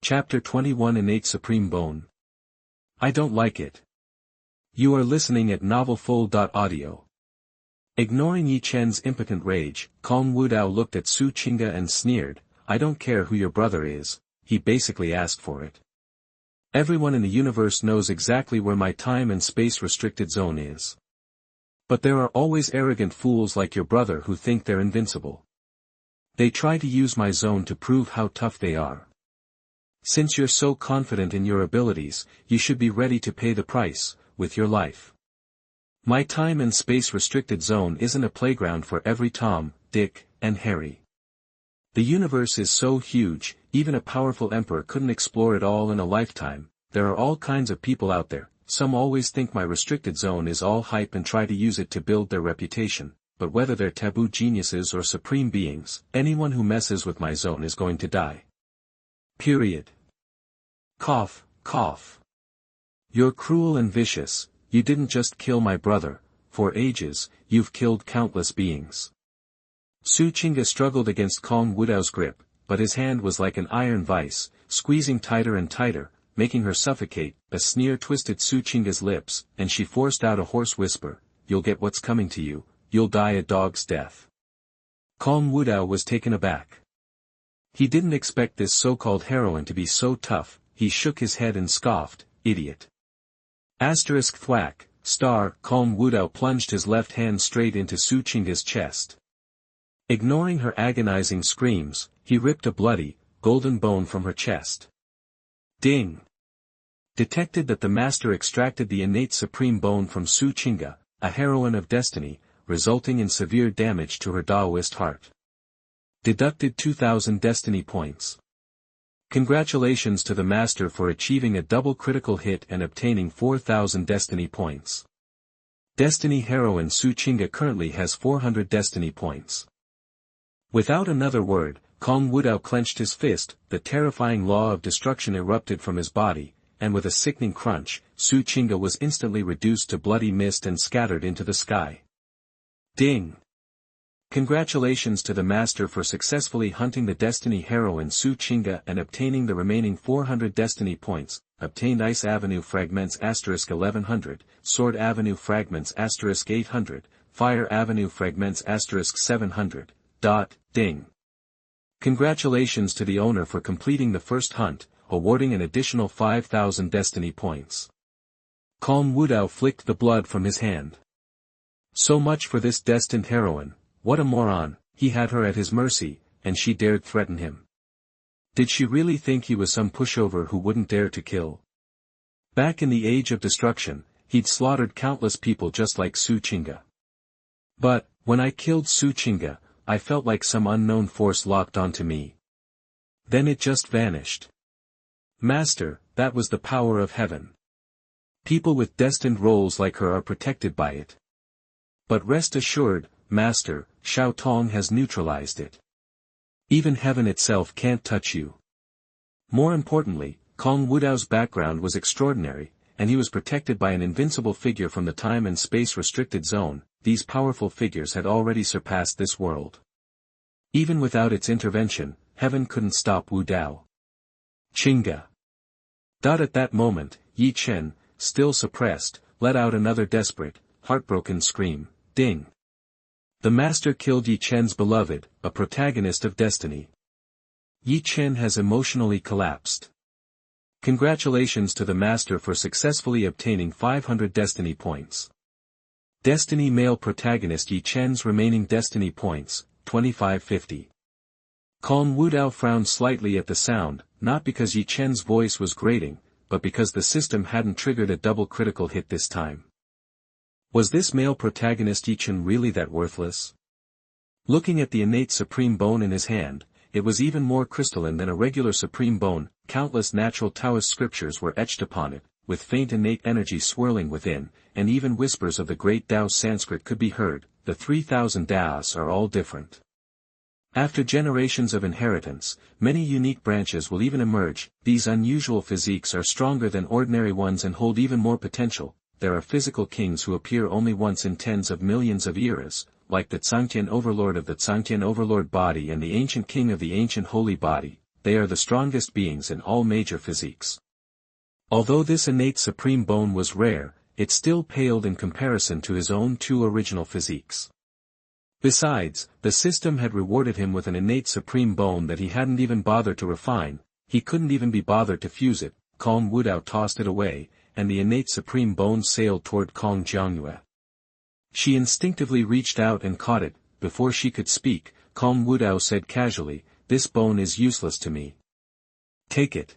Chapter 21 Innate Supreme Bone. I don't like it. You are listening at novelfull.audio. Ignoring Yi Chen's impotent rage, Kong Wudao looked at Su Qingge and sneered, I don't care who your brother is, he basically asked for it. Everyone in the universe knows exactly where my time and space restricted zone is. But there are always arrogant fools like your brother who think they're invincible. They try to use my zone to prove how tough they are. Since you're so confident in your abilities, you should be ready to pay the price, with your life. My time and space restricted zone isn't a playground for every Tom, Dick, and Harry. The universe is so huge, even a powerful emperor couldn't explore it all in a lifetime. There are all kinds of people out there, some always think my restricted zone is all hype and try to use it to build their reputation, but whether they're taboo geniuses or supreme beings, anyone who messes with my zone is going to die. Period. Cough, cough. You're cruel and vicious, you didn't just kill my brother, for ages, you've killed countless beings. Su Qingge struggled against Kong Wudao's grip, but his hand was like an iron vice, squeezing tighter and tighter, making her suffocate. A sneer twisted Su Qingge's lips, and she forced out a hoarse whisper, you'll get what's coming to you, you'll die a dog's death. Kong Wudao was taken aback. He didn't expect this so-called heroine to be so tough. He shook his head and scoffed, idiot. Asterisk thwack, star, Kong Wudao plunged his left hand straight into Su Qingge's chest. Ignoring her agonizing screams, he ripped a bloody, golden bone from her chest. Ding! Detected that the master extracted the innate supreme bone from Su Qingge, a heroine of destiny, resulting in severe damage to her Daoist heart. Deducted 2,000 destiny points. Congratulations to the master for achieving a double critical hit and obtaining 4,000 destiny points. Destiny heroine Su Qingge currently has 400 destiny points. Without another word, Kong Wudao clenched his fist, the terrifying law of destruction erupted from his body, and with a sickening crunch, Su Qingge was instantly reduced to bloody mist and scattered into the sky. Ding! Congratulations to the master for successfully hunting the destiny heroine Su Qingge and obtaining the remaining 400 destiny points. Obtained Ice Avenue fragments *1100, Sword Avenue fragments *800, Fire Avenue fragments *700. Ding. Congratulations to the owner for completing the first hunt, awarding an additional 5,000 destiny points. Kong Wudao flicked the blood from his hand. So much for this destined heroine. What a moron, he had her at his mercy, and she dared threaten him. Did she really think he was some pushover who wouldn't dare to kill? Back in the age of destruction, he'd slaughtered countless people just like Su Qingge. But, when I killed Su Qingge, I felt like some unknown force locked onto me. Then it just vanished. Master, that was the power of heaven. People with destined roles like her are protected by it. But rest assured, Master, Shao Tong has neutralized it. Even heaven itself can't touch you. More importantly, Kong Wudao's background was extraordinary, and he was protected by an invincible figure from the time and space restricted zone. These powerful figures had already surpassed this world. Even without its intervention, heaven couldn't stop Wu Dao. Qingge. At that moment, Yi Chen, still suppressed, let out another desperate, heartbroken scream, ding. The master killed Yi Chen's beloved, a protagonist of destiny. Yi Chen has emotionally collapsed. Congratulations to the master for successfully obtaining 500 destiny points. Destiny male protagonist Yi Chen's remaining destiny points, 2550. Kong Wudao frowned slightly at the sound, not because Yi Chen's voice was grating, but because the system hadn't triggered a double critical hit this time. Was this male protagonist Yi Chen really that worthless? Looking at the innate supreme bone in his hand, it was even more crystalline than a regular supreme bone. Countless natural Taoist scriptures were etched upon it, with faint innate energy swirling within, and even whispers of the great Dao Sanskrit could be heard. The 3,000 Daos are all different. After generations of inheritance, many unique branches will even emerge. These unusual physiques are stronger than ordinary ones and hold even more potential. There are physical kings who appear only once in tens of millions of eras, like the Tsangtian overlord of the Tsangtian overlord body and the ancient king of the ancient holy body. they are the strongest beings in all major physiques. Although this innate supreme bone was rare, it still paled in comparison to his own two original physiques. Besides, the system had rewarded him with an innate supreme bone that he hadn't even bothered to refine, he couldn't even be bothered to fuse it. Kong Wudao tossed it away, and the innate supreme bone sailed toward Kong Jiangyue. She instinctively reached out and caught it. Before she could speak, Kong Wudao said casually, "This bone is useless to me. Take it."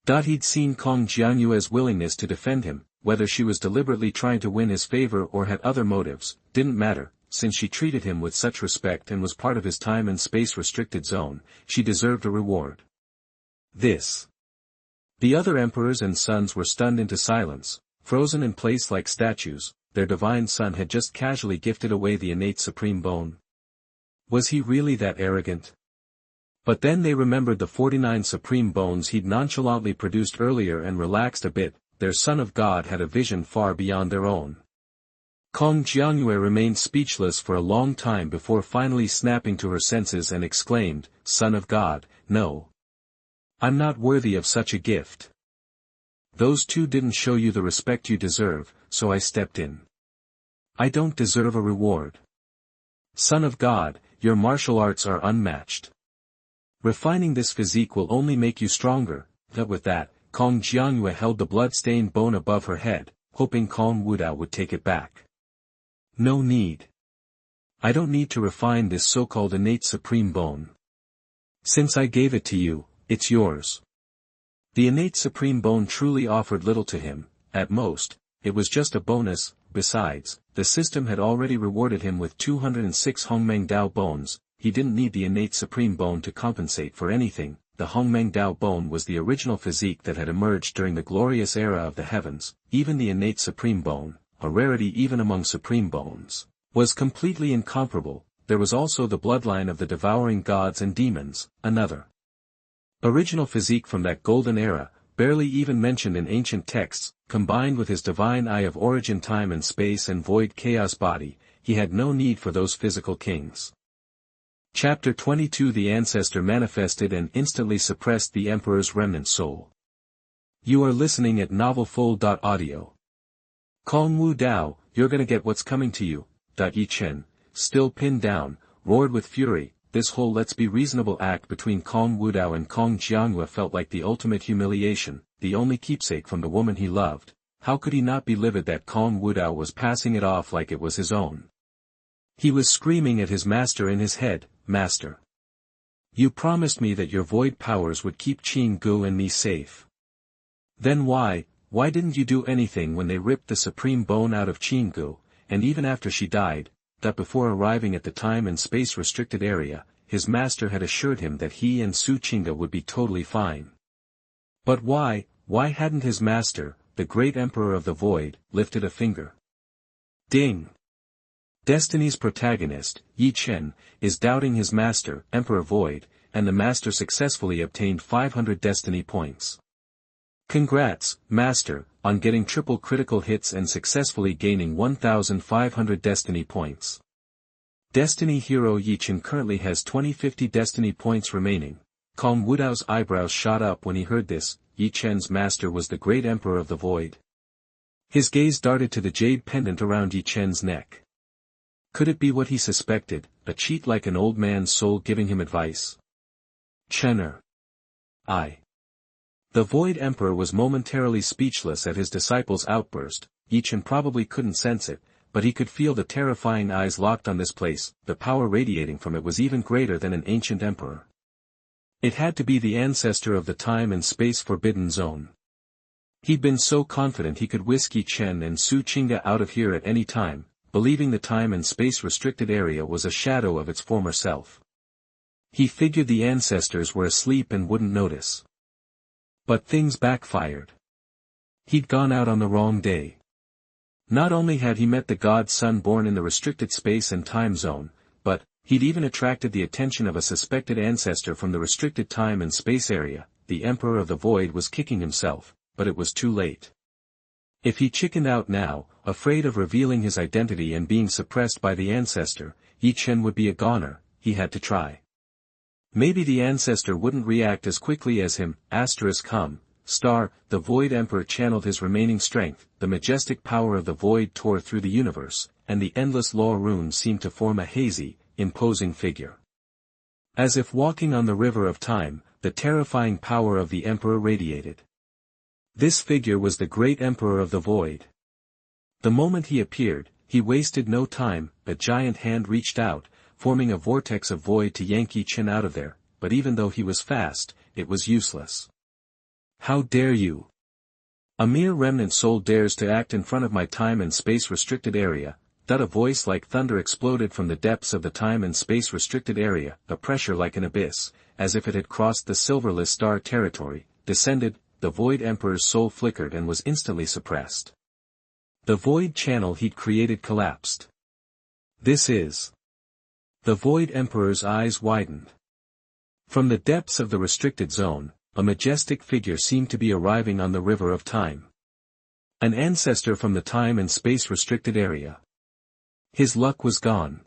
He'd seen Kong Jianyue's willingness to defend him, whether she was deliberately trying to win his favor or had other motives, didn't matter, since she treated him with such respect and was part of his time and space restricted zone, she deserved a reward. This. The other emperors and sons were stunned into silence, frozen in place like statues. Their divine son had just casually gifted away the innate supreme bone. Was he really that arrogant? But then they remembered the 49 supreme bones he'd nonchalantly produced earlier and relaxed a bit. Their son of God had a vision far beyond their own. Kong Jianyue remained speechless for a long time before finally snapping to her senses and exclaimed, "Son of God, no. I'm not worthy of such a gift. Those two didn't show you the respect you deserve, so I stepped in. I don't deserve a reward. Son of God, your martial arts are unmatched. Refining this physique will only make you stronger." With that, Kong Jianyue held the blood-stained bone above her head, hoping Kong Wudao would take it back. "No need. I don't need to refine this so-called innate supreme bone. Since I gave it to you, it's yours." The innate supreme bone truly offered little to him. At most, it was just a bonus. Besides, the system had already rewarded him with 206 Hongmeng Dao bones. He didn't need the innate supreme bone to compensate for anything. The Hongmeng Dao Bone was the original physique that had emerged during the glorious era of the heavens. Even the innate supreme bone, a rarity even among supreme bones, was completely incomparable. There was also the bloodline of the devouring gods and demons, another original physique from that golden era, barely even mentioned in ancient texts. Combined with his divine eye of origin, time and space and void chaos body, he had no need for those physical kings. Chapter 22 The ancestor manifested and instantly suppressed the emperor's remnant soul. You are listening at novelfull.audio. Kong Wudao, you're gonna get what's coming to you. Yi Chen, still pinned down, roared with fury. This whole let's be reasonable act between Kong Wudao and Kong Jianyue felt like the ultimate humiliation, the only keepsake from the woman he loved. How could he not be livid that Kong Wudao was passing it off like it was his own? He was screaming at his master in his head, "Master! You promised me that your void powers would keep Qin Gu and me safe. Then why didn't you do anything when they ripped the supreme bone out of Qin Gu, and even after she died?" That before arriving at the time and space restricted area, his master had assured him that he and Su Qingga would be totally fine. But why hadn't his master, the great emperor of the void, lifted a finger? Ding! Destiny's protagonist, Yi Chen, is doubting his master, Emperor Void, and the master successfully obtained 500 destiny points. Congrats, master, on getting triple critical hits and successfully gaining 1,500 destiny points. Destiny hero Yi Chen currently has 2050 destiny points remaining. Kong Wudao's eyebrows shot up when he heard this. Yi Chen's master was the great emperor of the void. His gaze darted to the jade pendant around Yi Chen's neck. Could it be what he suspected, a cheat like an old man's soul giving him advice? Chener. The Void Emperor was momentarily speechless at his disciple's outburst. Yi Chen probably couldn't sense it, but he could feel the terrifying eyes locked on this place. The power radiating from it was even greater than an ancient emperor. It had to be the ancestor of the time and space forbidden zone. He'd been so confident he could whisk Yi Chen and Su Qingga out of here at any time, believing the time and space restricted area was a shadow of its former self. He figured the ancestors were asleep and wouldn't notice. But things backfired. He'd gone out on the wrong day. Not only had he met the god's son born in the restricted space and time zone, but he'd even attracted the attention of a suspected ancestor from the restricted time and space area. The Emperor of the Void was kicking himself, but it was too late. If he chickened out now, afraid of revealing his identity and being suppressed by the ancestor, Yi Chen would be a goner. He had to try. Maybe the ancestor wouldn't react as quickly as him, the Void Emperor channeled his remaining strength, the majestic power of the Void tore through the universe, and the endless law runes seemed to form a hazy, imposing figure. As if walking on the river of time, the terrifying power of the Emperor radiated. This figure was the great Emperor of the Void. The moment he appeared, he wasted no time, a giant hand reached out, forming a vortex of void to yank Yi Chen out of there, but even though he was fast, it was useless. How dare you? A mere remnant soul dares to act in front of my time and space restricted area. A voice like thunder exploded from the depths of the time and space restricted area, a pressure like an abyss, as if it had crossed the silverless star territory, descended, the Void Emperor's soul flickered and was instantly suppressed. The void channel he'd created collapsed. This is... The Void Emperor's eyes widened. From the depths of the restricted zone, a majestic figure seemed to be arriving on the river of time. An ancestor from the time and space restricted area. His luck was gone.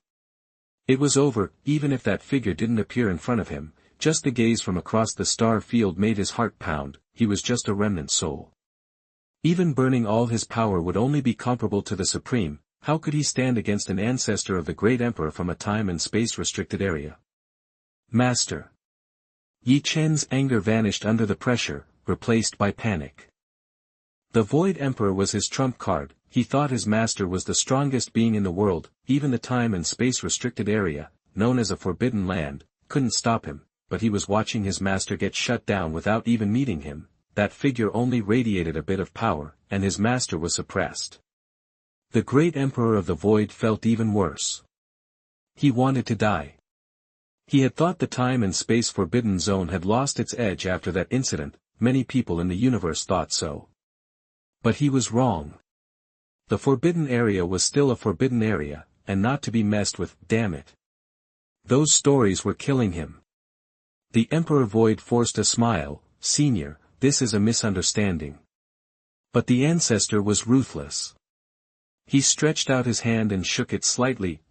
It was over, even if that figure didn't appear in front of him, just the gaze from across the star field made his heart pound, he was just a remnant soul. Even burning all his power would only be comparable to the Supreme. How could he stand against an ancestor of the great Emperor from a time and space restricted area? Master. Yi Chen's anger vanished under the pressure, replaced by panic. The Void Emperor was his trump card. He thought his master was the strongest being in the world, even the time and space restricted area, known as a forbidden land, couldn't stop him, but he was watching his master get shut down without even meeting him. That figure only radiated a bit of power, and his master was suppressed. The great Emperor of the Void felt even worse. He wanted to die. He had thought the time and space forbidden zone had lost its edge after that incident, many people in the universe thought so. But he was wrong. The forbidden area was still a forbidden area, and not to be messed with, damn it. Those stories were killing him. The Emperor Void forced a smile, Senior, this is a misunderstanding. But the ancestor was ruthless. He stretched out his hand and shook it slightly,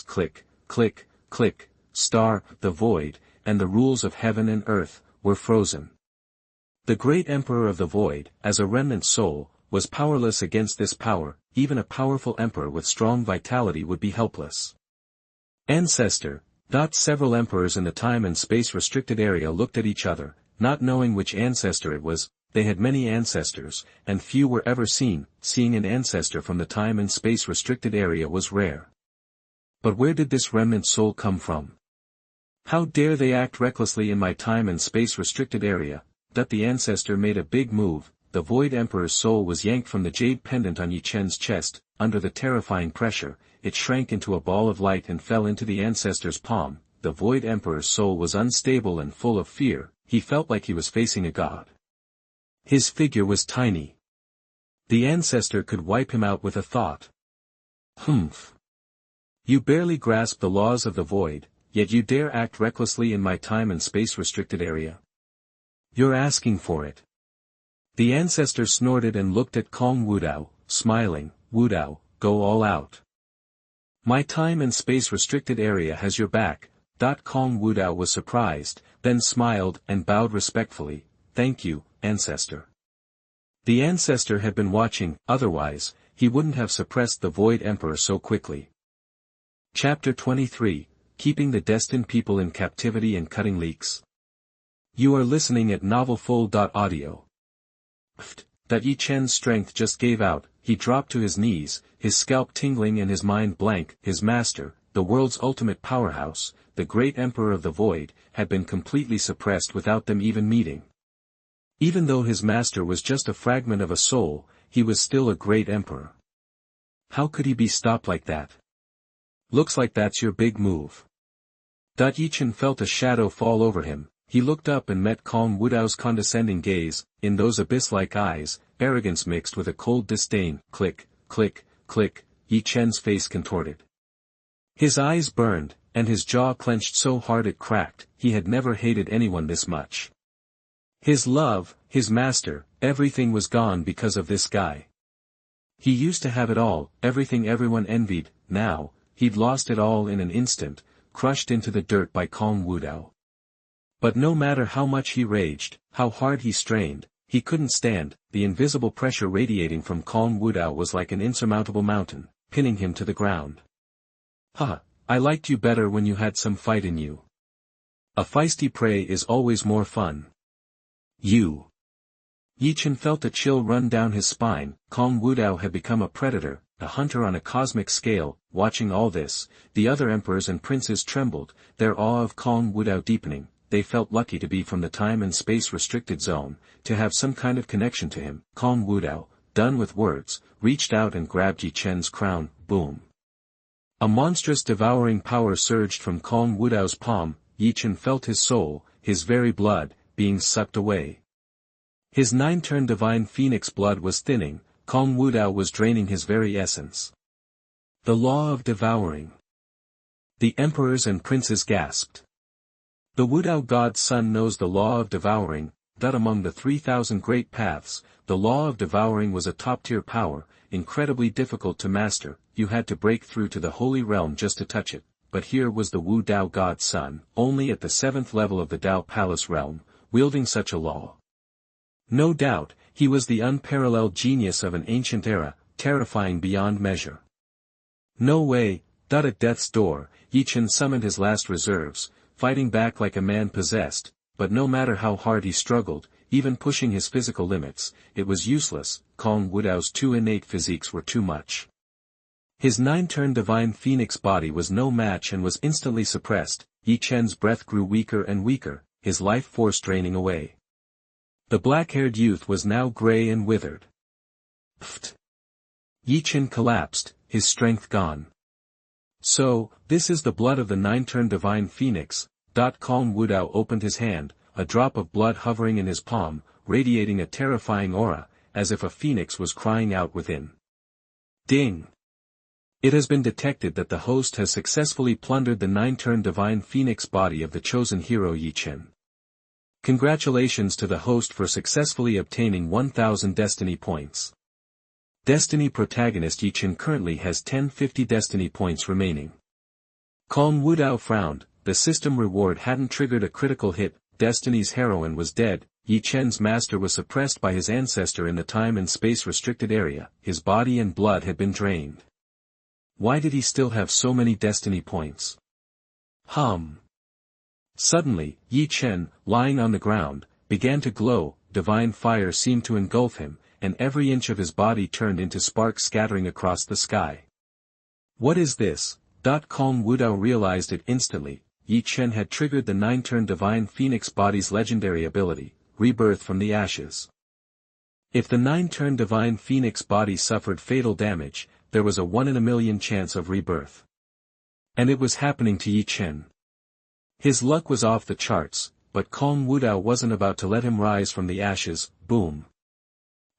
click, click, click, the Void, and the rules of heaven and earth, were frozen. The great Emperor of the Void, as a remnant soul, was powerless against this power, even a powerful emperor with strong vitality would be helpless. Ancestor. Several emperors in the time and space restricted area looked at each other, not knowing which ancestor it was. They had many ancestors, and few were ever seen. Seeing an ancestor from the time and space restricted area was rare. But where did this remnant soul come from? How dare they act recklessly in my time and space restricted area? The ancestor made a big move. The Void Emperor's soul was yanked from the jade pendant on Yi Chen's chest. Under the terrifying pressure, it shrank into a ball of light and fell into the ancestor's palm. The Void Emperor's soul was unstable and full of fear. He felt like he was facing a god. His figure was tiny. The ancestor could wipe him out with a thought. Humph. You barely grasp the laws of the Void, yet you dare act recklessly in my time and space restricted area. You're asking for it. The ancestor snorted and looked at Kong Wudao, smiling. Wu Dao, go all out. My time and space restricted area has your back. Kong Wudao was surprised, then smiled and bowed respectfully. Thank you, ancestor. The ancestor had been watching, otherwise, he wouldn't have suppressed the Void Emperor so quickly. Chapter 23, Keeping the Destined People in Captivity and Cutting Leeks. You are listening at novelfull.audio. Yi Chen's strength just gave out, he dropped to his knees, his scalp tingling and his mind blank. His master, the world's ultimate powerhouse, the great Emperor of the Void, had been completely suppressed without them even meeting. Even though his master was just a fragment of a soul, he was still a great emperor. How could he be stopped like that? Looks like that's your big move. Yi Chen felt a shadow fall over him. He looked up and met Kong Wudao's condescending gaze. In those abyss-like eyes, arrogance mixed with a cold disdain. Click, click, click, Yi Chen's face contorted. His eyes burned, and his jaw clenched so hard it cracked. He had never hated anyone this much. His love, his master, everything was gone because of this guy. He used to have it all, everything everyone envied. Now, he'd lost it all in an instant, crushed into the dirt by Kong Wudao. But no matter how much he raged, how hard he strained, he couldn't stand. The invisible pressure radiating from Kong Wudao was like an insurmountable mountain, pinning him to the ground. I liked you better when you had some fight in you. A feisty prey is always more fun. You. Yi Chen felt a chill run down his spine. Kong Wudao had become a predator, a hunter on a cosmic scale. Watching all this, the other emperors and princes trembled, their awe of Kong Wudao deepening. They felt lucky to be from the time and space restricted zone, to have some kind of connection to him. Kong Wudao, done with words, reached out and grabbed Yi Chen's crown. Boom. A monstrous devouring power surged from Kong Wudao's palm. Yi Chen felt his soul, his very blood, being sucked away. His 9-turn divine phoenix blood was thinning. Kong Wudao was draining his very essence. The law of devouring. The emperors and princes gasped. The Wudao god's son knows the law of devouring, that among the 3,000 great paths, the law of devouring was a top-tier power, incredibly difficult to master. You had to break through to the holy realm just to touch it, but here was the Wu Dao god's son, only at the 7th level of the Dao Palace realm, wielding such a law. No doubt, he was the unparalleled genius of an ancient era, terrifying beyond measure. No way. At death's door, Yi Chen summoned his last reserves, fighting back like a man possessed, but no matter how hard he struggled, even pushing his physical limits, it was useless. Kong Wudao's 2 innate physiques were too much. His 9-turn divine phoenix body was no match and was instantly suppressed. Yi Chen's breath grew weaker and weaker, his life force draining away. The black-haired youth was now gray and withered. Pfft. Yi Chen collapsed, his strength gone. So, this is the blood of the 9-turn divine phoenix. Kong Wudao opened his hand, a drop of blood hovering in his palm, radiating a terrifying aura, as if a phoenix was crying out within. Ding! It has been detected that the host has successfully plundered the 9-turn divine phoenix body of the chosen hero Yi Chen. Congratulations to the host for successfully obtaining 1,000 destiny points. Destiny protagonist Yi Chen currently has 1050 destiny points remaining. Kong Wudao frowned. The system reward hadn't triggered a critical hit. Destiny's heroine was dead. Yi Chen's master was suppressed by his ancestor in the time and space restricted area. His body and blood had been drained. Why did he still have so many destiny points? Suddenly, Yi Chen, lying on the ground, began to glow. Divine fire seemed to engulf him, and every inch of his body turned into sparks scattering across the sky. What is this? Kong Wudao realized it instantly. Yi Chen had triggered the 9-turn divine phoenix body's legendary ability, rebirth from the ashes. If the 9-turn divine phoenix body suffered fatal damage, there was a 1 in a million chance of rebirth. And it was happening to Yi Chen. His luck was off the charts, but Kong Wudao wasn't about to let him rise from the ashes. Boom.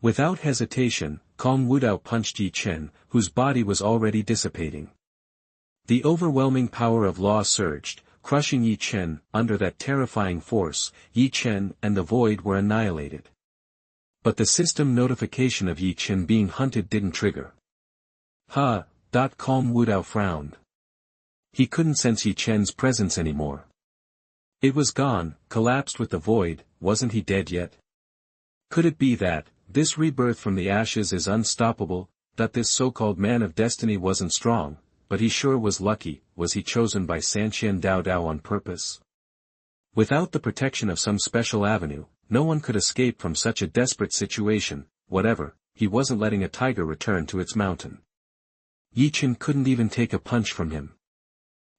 Without hesitation, Kong Wudao punched Yi Chen, whose body was already dissipating. The overwhelming power of law surged, crushing Yi Chen. Under that terrifying force, Yi Chen and the void were annihilated. But the system notification of Yi Chen being hunted didn't trigger. Kong Wudao frowned. He couldn't sense Yi Chen's presence anymore. It was gone, collapsed with the void. Wasn't he dead yet? Could it be that this rebirth from the ashes is unstoppable, that this so-called man of destiny wasn't strong, but he sure was lucky? Was he chosen by Santian Dao on purpose? Without the protection of some special avenue, no one could escape from such a desperate situation. Whatever, he wasn't letting a tiger return to its mountain. Yi Chen couldn't even take a punch from him.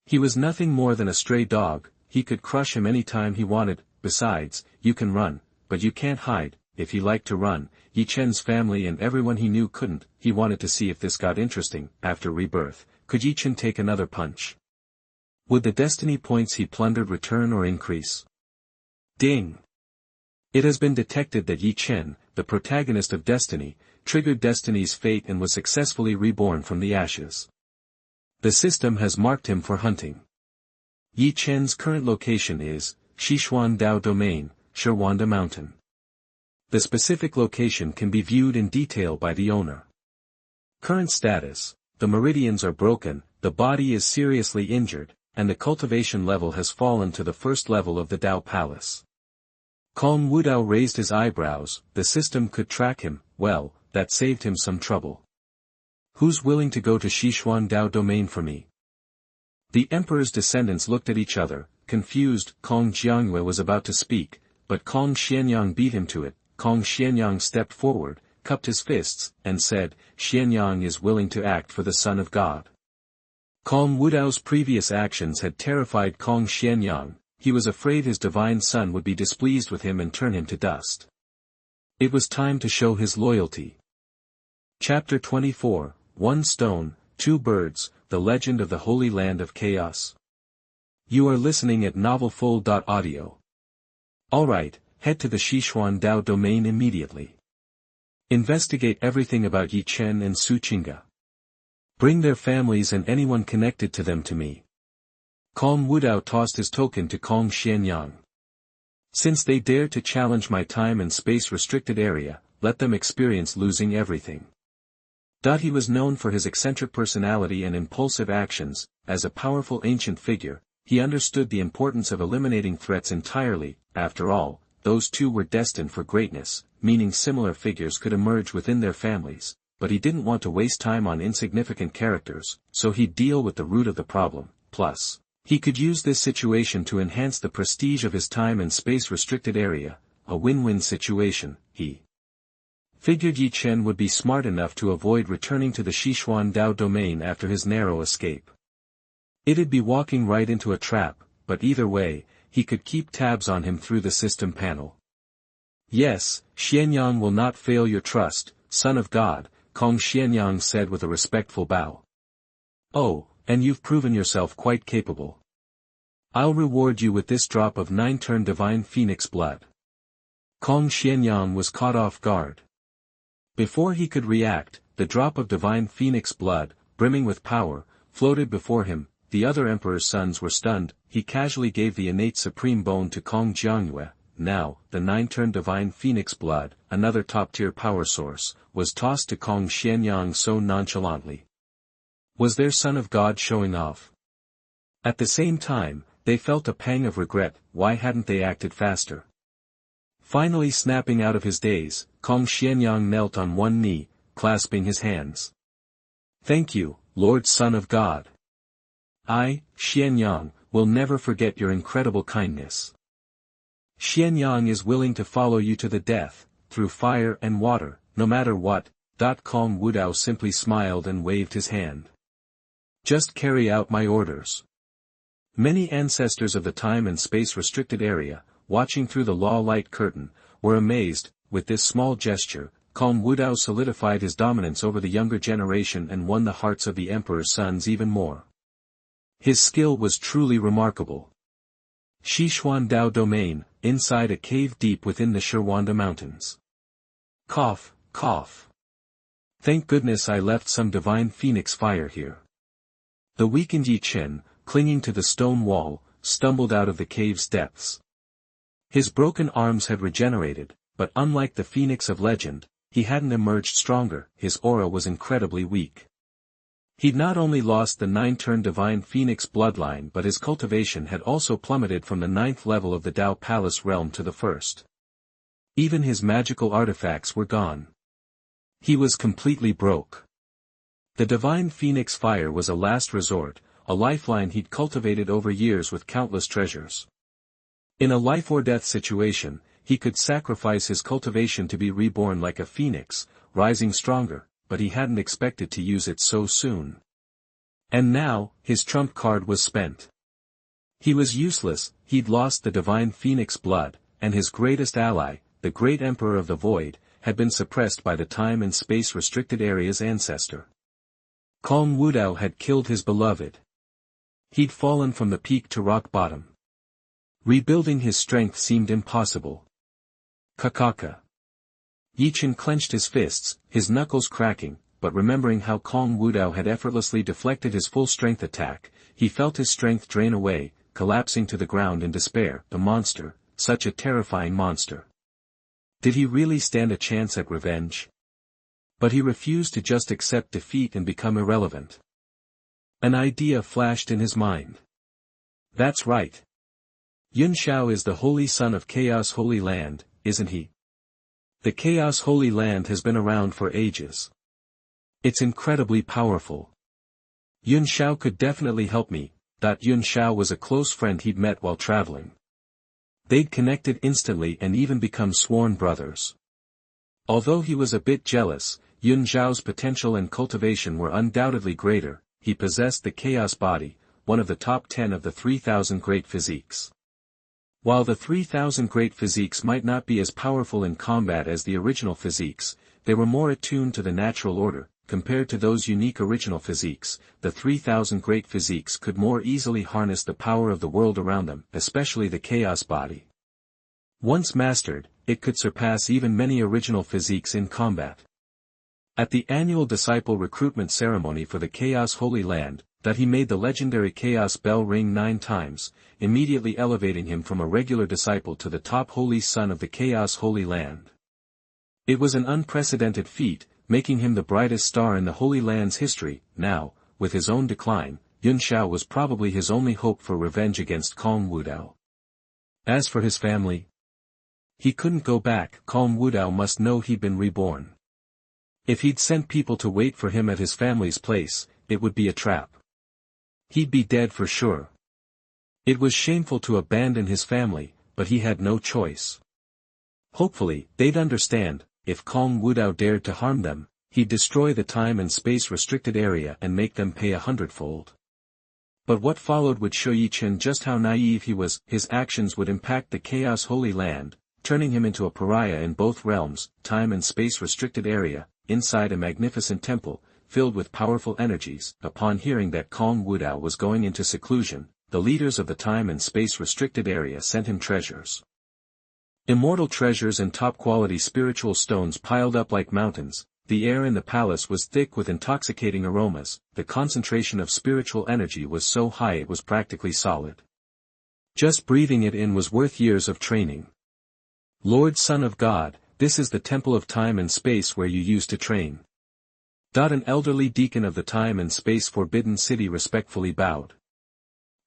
He was nothing more than a stray dog. He could crush him any time he wanted. Besides, you can run, but you can't hide. If he liked to run, Yi Chen's family and everyone he knew couldn't. He wanted to see if this got interesting. After rebirth, could Yi Chen take another punch? Would the destiny points he plundered return or increase? Ding! It has been detected that Yi Chen, the protagonist of Destiny, triggered Destiny's fate and was successfully reborn from the ashes. The system has marked him for hunting. Yi Chen's current location is Xuanhuan Dao Domain, Xuanhuan Mountain. The specific location can be viewed in detail by the owner. Current status: the meridians are broken, the body is seriously injured, and the cultivation level has fallen to the first level of the Dao Palace. Kong Wudao raised his eyebrows. The system could track him. Well, that saved him some trouble. Who's willing to go to Xuanhuan Dao domain for me? The emperor's descendants looked at each other, confused. Kong Jiangyue was about to speak, but Kong Xianyang beat him to it. Kong Xianyang stepped forward, cupped his fists, and said, Xianyang is willing to act for the Son of God. Kong Wudao's previous actions had terrified Kong Xianyang. He was afraid his divine son would be displeased with him and turn him to dust. It was time to show his loyalty. Chapter 24, One Stone, Two Birds, The Legend of the Holy Land of Chaos. You are listening at novelfull.audio. Alright, head to the Xuanhuan Dao domain immediately. Investigate everything about Yi Chen and Su Qingge. Bring their families and anyone connected to them to me. Kong Wudao tossed his token to Kong Xianyang. Since they dare to challenge my time and space restricted area, let them experience losing everything. He was known for his eccentric personality and impulsive actions. As a powerful ancient figure, he understood the importance of eliminating threats entirely. After all, those two were destined for greatness, meaning similar figures could emerge within their families, but he didn't want to waste time on insignificant characters, so he'd deal with the root of the problem. Plus, he could use this situation to enhance the prestige of his time and space restricted area, a win-win situation. He figured Yi Chen would be smart enough to avoid returning to the Xuanhuan Dao domain after his narrow escape. It'd be walking right into a trap, but either way, he could keep tabs on him through the system panel. Yes, Xianyang will not fail your trust, Son of God, Kong Xianyang said with a respectful bow. Oh, and you've proven yourself quite capable. I'll reward you with this drop of 9-turn divine phoenix blood. Kong Xianyang was caught off guard. Before he could react, the drop of divine phoenix blood, brimming with power, floated before him. The other emperor's sons were stunned. He casually gave the innate supreme bone to Kong Jiangyue. Now, the 9-turn divine phoenix blood, another top-tier power source, was tossed to Kong Xianyang so nonchalantly. Was their son of God showing off? At the same time, they felt a pang of regret. Why hadn't they acted faster? Finally snapping out of his daze, Kong Xianyang knelt on one knee, clasping his hands. Thank you, Lord Son of God. I, Xianyang, will never forget your incredible kindness. Xianyang is willing to follow you to the death, through fire and water, no matter what. Kong Wudao simply smiled and waved his hand. Just carry out my orders. Many ancestors of the time and space restricted area, watching through the law light curtain, were amazed. With this small gesture, Kong Wudao solidified his dominance over the younger generation and won the hearts of the emperor's sons even more. His skill was truly remarkable. Xuanhuan Dao domain, inside a cave deep within the Xuanhuan Mountains. Cough, cough. Thank goodness I left some divine phoenix fire here. The weakened Yi Chen, clinging to the stone wall, stumbled out of the cave's depths. His broken arms had regenerated, but unlike the phoenix of legend, he hadn't emerged stronger. His aura was incredibly weak. He'd not only lost the 9-turn divine phoenix bloodline, but his cultivation had also plummeted from the 9th level of the Dao Palace realm to the 1st. Even his magical artifacts were gone. He was completely broke. The divine phoenix fire was a last resort, a lifeline he'd cultivated over years with countless treasures. In a life-or-death situation, he could sacrifice his cultivation to be reborn like a phoenix, rising stronger, but he hadn't expected to use it so soon. And now, his trump card was spent. He was useless. He'd lost the divine phoenix blood, and his greatest ally, the great emperor of the void, had been suppressed by the time and space restricted area's ancestor. Kong Wudao had killed his beloved. He'd fallen from the peak to rock bottom. Rebuilding his strength seemed impossible. Kakaka. Yi Chen clenched his fists, his knuckles cracking, but remembering how Kong Wudao had effortlessly deflected his full-strength attack, he felt his strength drain away, collapsing to the ground in despair. The monster, such a terrifying monster. Did he really stand a chance at revenge? But he refused to just accept defeat and become irrelevant. An idea flashed in his mind. That's right. Yun Shao is the holy son of Chaos Holy Land, isn't he? The Chaos Holy Land has been around for ages. It's incredibly powerful. Yun Shao could definitely help me. Yun Shao was a close friend he'd met while traveling. They'd connected instantly and even become sworn brothers. Although he was a bit jealous, Yun Xiao's potential and cultivation were undoubtedly greater. He possessed the Chaos Body, one of the top 10 of the 3,000 Great Physiques. While the 3,000 Great Physiques might not be as powerful in combat as the original physiques, they were more attuned to the natural order. Compared to those unique original physiques, the 3,000 Great Physiques could more easily harness the power of the world around them, especially the Chaos Body. Once mastered, it could surpass even many original physiques in combat. At the annual disciple recruitment ceremony for the Chaos Holy Land, he made the legendary Chaos Bell ring 9 times, immediately elevating him from a regular disciple to the top holy son of the Chaos Holy Land. It was an unprecedented feat, making him the brightest star in the Holy Land's history. Now, with his own decline, Yun Shao was probably his only hope for revenge against Kong Wudao. As for his family, he couldn't go back. Kong Wudao must know he'd been reborn. If he'd sent people to wait for him at his family's place, it would be a trap. He'd be dead for sure. It was shameful to abandon his family, but he had no choice. Hopefully, they'd understand. If Kong Wudao dared to harm them, he'd destroy the time and space restricted area and make them pay 100-fold. But what followed would show Yi Chen just how naive he was. His actions would impact the Chaos Holy Land, turning him into a pariah in both realms, time and space restricted area, inside a magnificent temple, filled with powerful energies. Upon hearing that Kong Wudao was going into seclusion, the leaders of the time and space restricted area sent him treasures. Immortal treasures and top-quality spiritual stones piled up like mountains. The air in the palace was thick with intoxicating aromas. The concentration of spiritual energy was so high it was practically solid. Just breathing it in was worth years of training. Lord Son of God, this is the temple of time and space where you used to train. An elderly deacon of the time and space Forbidden City respectfully bowed.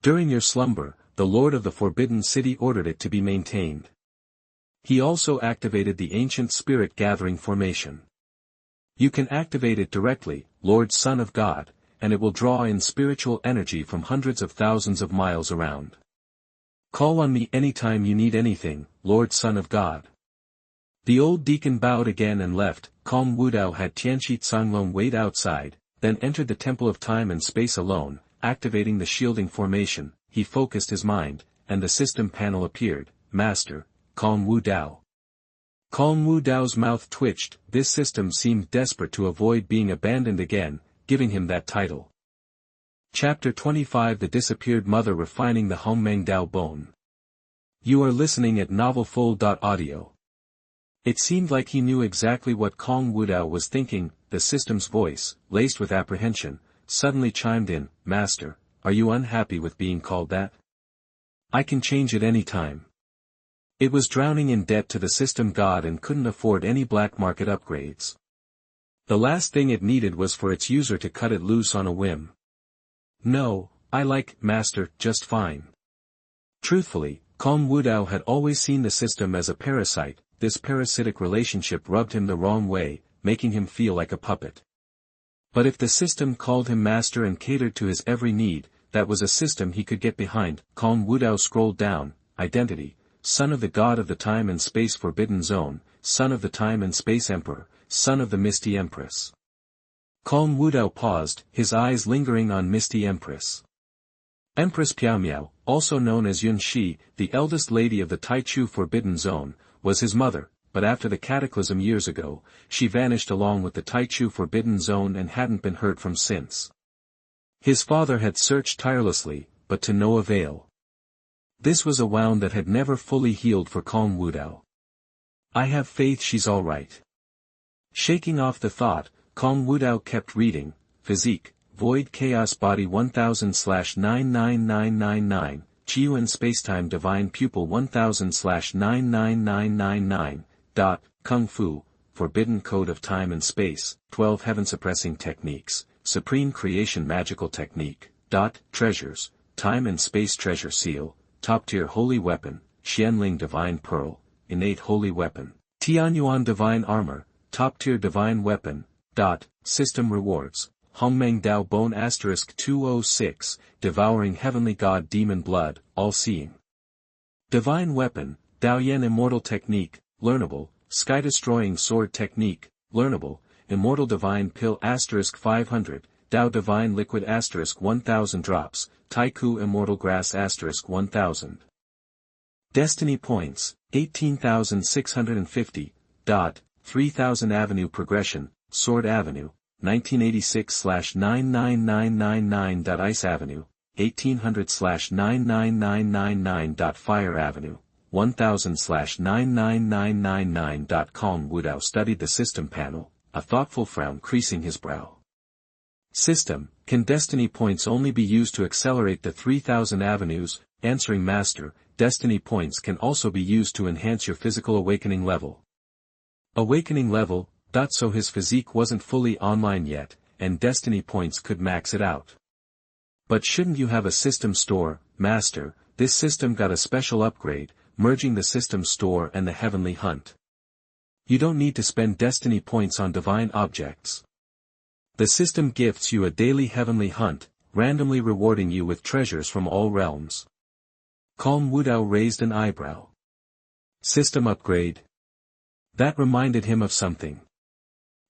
During your slumber, the Lord of the Forbidden City ordered it to be maintained. He also activated the ancient spirit gathering formation. You can activate it directly, Lord Son of God, and it will draw in spiritual energy from hundreds of thousands of miles around. Call on me anytime you need anything, Lord Son of God. The old deacon bowed again and left. Kong Wudao had Tianshan Xuanhuan wait outside, then entered the Temple of Time and Space alone. Activating the shielding formation, he focused his mind, and the system panel appeared. Master, Kong Wudao. Kong Wudao's mouth twitched. This system seemed desperate to avoid being abandoned again, giving him that title. Chapter 25 The Disappeared Mother Refining the Hongmeng Dao Bone. You are listening at novelfull.audio. It seemed like he knew exactly what Kong Wudao was thinking. The system's voice, laced with apprehension, suddenly chimed in. Master, are you unhappy with being called that? I can change it any time. It was drowning in debt to the system god and couldn't afford any black market upgrades. The last thing it needed was for its user to cut it loose on a whim. No, I like Master just fine. Truthfully, Kong Wudao had always seen the system as a parasite. This parasitic relationship rubbed him the wrong way, making him feel like a puppet. But if the system called him master and catered to his every need, that was a system he could get behind. Kong Wudao scrolled down. Identity. Son of the God of the Time and Space Forbidden Zone, Son of the Time and Space Emperor, Son of the Misty Empress. Kong Wudao paused, his eyes lingering on Misty Empress. Empress Piaomiao, also known as Yun Shi, the eldest lady of the Taichu Forbidden Zone, was his mother, but after the cataclysm years ago, she vanished along with the Taichu Forbidden Zone and hadn't been heard from since. His father had searched tirelessly, but to no avail. This was a wound that had never fully healed for Kong Wudao. I have faith she's all right. Shaking off the thought, Kong Wudao kept reading. Physique, Void Chaos Body 1000/99999, Chuan Spacetime Divine Pupil 1000/99999. Kung Fu, Forbidden Code of Time and Space, 12 Heaven Suppressing Techniques, Supreme Creation Magical Technique. Treasures, time and space treasure seal, top-tier holy weapon, Xianling divine pearl, innate holy weapon, Tianhuan divine armor, top-tier divine weapon, system rewards, Hongmeng Dao Bone * 206, devouring heavenly god demon blood, all-seeing. Divine weapon, Daoyan immortal technique, learnable, sky-destroying sword technique, learnable, immortal divine pill * 500, Dao divine liquid * 1000 drops, Taiku immortal grass * 1000. Destiny points, 18,650, 3000 avenue progression, sword avenue, 1986/99999. Ice avenue, 1800/99999. Fire avenue, 1000/99999. Kong Wudao studied the system panel, a thoughtful frown creasing his brow. System, can destiny points only be used to accelerate the 3000 avenues? Answering Master, destiny points can also be used to enhance your physical awakening level. Awakening level, so his physique wasn't fully online yet, and destiny points could max it out. But shouldn't you have a system store, Master? This system got a special upgrade, merging the system store and the heavenly hunt. You don't need to spend destiny points on divine objects. The system gifts you a daily heavenly hunt, randomly rewarding you with treasures from all realms. Kong Wudao raised an eyebrow. System upgrade? That reminded him of something.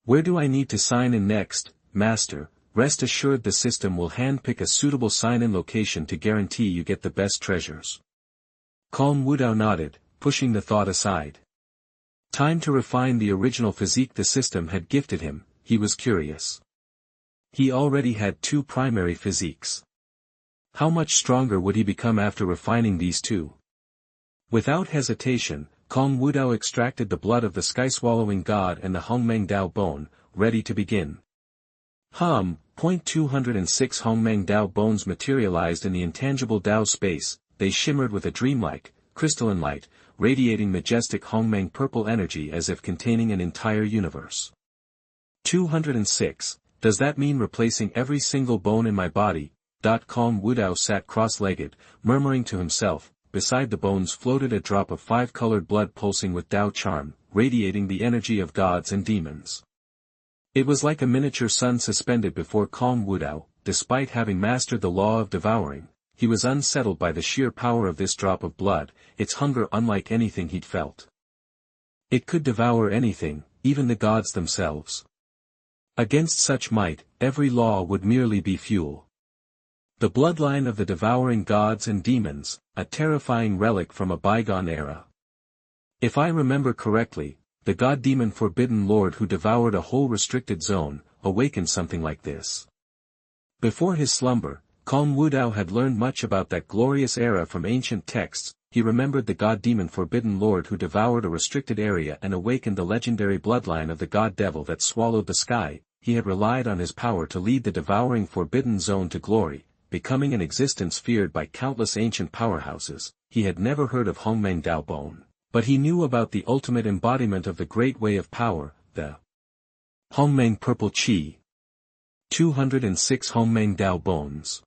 Where do I need to sign in next, Master? Rest assured the system will handpick a suitable sign-in location to guarantee you get the best treasures. Kong Wudao nodded, pushing the thought aside. Time to refine the original physique the system had gifted him. He was curious. He already had 2 primary physiques. How much stronger would he become after refining these 2? Without hesitation, Kong Wudao extracted the blood of the sky-swallowing god and the Hongmeng Dao Bone, ready to begin. 206 Hongmeng Dao Bones materialized in the intangible Dao space. They shimmered with a dreamlike, crystalline light, radiating majestic Hongmeng purple energy as if containing an entire universe. 206. Does that mean replacing every single bone in my body? Kong Wudao sat cross-legged, murmuring to himself. Beside the bones floated a drop of 5-colored blood pulsing with Dao charm, radiating the energy of gods and demons. It was like a miniature sun suspended before Kong Wudao. Despite having mastered the law of devouring, he was unsettled by the sheer power of this drop of blood, its hunger unlike anything he'd felt. It could devour anything, even the gods themselves. Against such might, every law would merely be fuel. The bloodline of the devouring gods and demons, a terrifying relic from a bygone era. If I remember correctly, the god-demon Forbidden Lord who devoured a whole restricted zone, awakened something like this. Before his slumber, Kong Wudao had learned much about that glorious era from ancient texts. He remembered the god-demon Forbidden Lord who devoured a restricted area and awakened the legendary bloodline of the god-devil that swallowed the sky. He had relied on his power to lead the devouring forbidden zone to glory, becoming an existence feared by countless ancient powerhouses. He had never heard of Hongmeng Dao Bone, but he knew about the ultimate embodiment of the great way of power, the Hongmeng Purple Qi. 206 Hongmeng Dao Bones.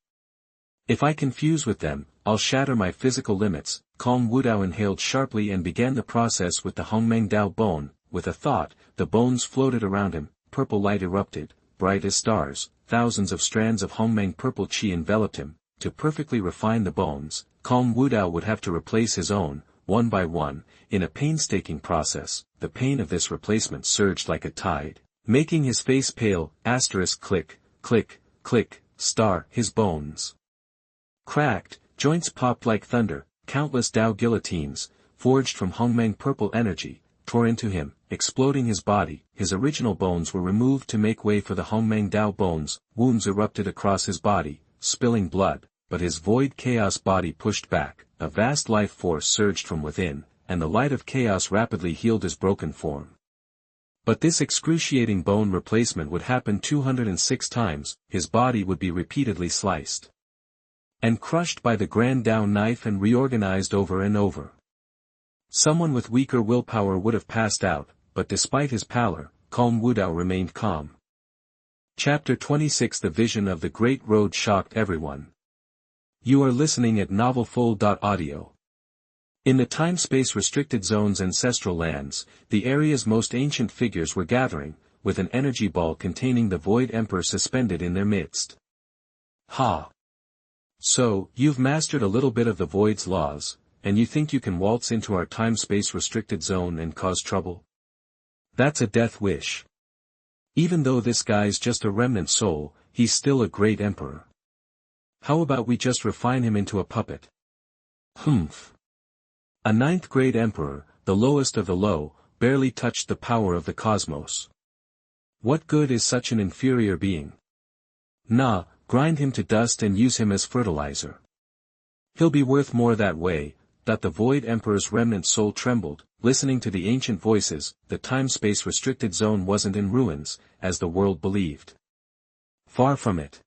If I confuse with them, I'll shatter my physical limits. Kong Wudao inhaled sharply and began the process with the Hongmeng Dao Bone. With a thought, the bones floated around him, purple light erupted, bright as stars, thousands of strands of Hongmeng Purple Qi enveloped him. To perfectly refine the bones, Kong Wudao would have to replace his own, one by one, in a painstaking process. The pain of this replacement surged like a tide, making his face pale. Click, click, click, his bones cracked, joints popped like thunder. Countless Dao guillotines, forged from Hongmeng purple energy, tore into him, exploding his body. His original bones were removed to make way for the Hongmeng Dao Bones. Wounds erupted across his body, spilling blood, but his void chaos body pushed back. A vast life force surged from within, and the light of chaos rapidly healed his broken form. But this excruciating bone replacement would happen 206 times. His body would be repeatedly sliced and crushed by the Grand Dao knife and reorganized over and over. Someone with weaker willpower would have passed out, but despite his pallor, Kong Wudao remained calm. Chapter 26 The vision of the Great Road shocked everyone. You are listening at novelfull.audio. In the time-space restricted zone's ancestral lands, the area's most ancient figures were gathering, with an energy ball containing the Void Emperor suspended in their midst. Ha! So, you've mastered a little bit of the Void's laws, and you think you can waltz into our time-space restricted zone and cause trouble? That's a death wish. Even though this guy's just a remnant soul, he's still a great emperor. How about we just refine him into a puppet? Humph. A ninth-grade emperor, the lowest of the low, barely touched the power of the cosmos. What good is such an inferior being? Nah, grind him to dust and use him as fertilizer. He'll be worth more that way. That the Void Emperor's remnant soul trembled, listening to the ancient voices. The time-space restricted zone wasn't in ruins, as the world believed. Far from it.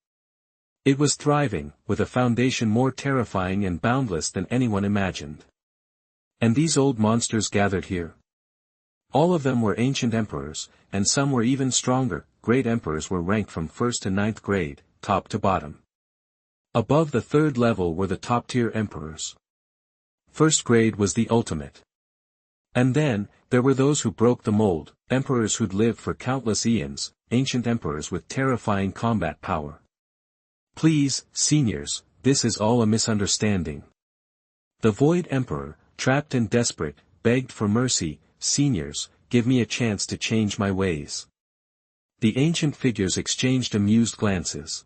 It was thriving, with a foundation more terrifying and boundless than anyone imagined. And these old monsters gathered here? All of them were ancient emperors, and some were even stronger. Great emperors were ranked from 1st to 9th grade, top to bottom. Above the 3rd level were the top-tier emperors. 1st grade was the ultimate. And then, there were those who broke the mold, emperors who'd lived for countless eons, ancient emperors with terrifying combat power. Please, seniors, this is all a misunderstanding. The Void Emperor, trapped and desperate, begged for mercy. Seniors, give me a chance to change my ways. The ancient figures exchanged amused glances.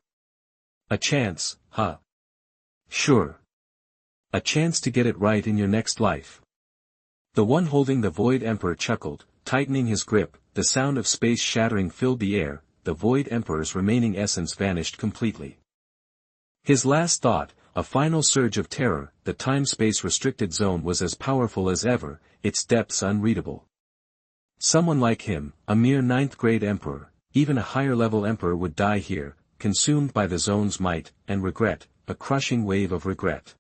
A chance, huh? Sure. A chance to get it right in your next life. The one holding the Void Emperor chuckled, tightening his grip. The sound of space shattering filled the air. The Void Emperor's remaining essence vanished completely. His last thought, a final surge of terror. The time-space restricted zone was as powerful as ever, its depths unreadable. Someone like him, a mere 9th-grade emperor, even a higher-level emperor would die here, consumed by the zone's might, and regret, a crushing wave of regret.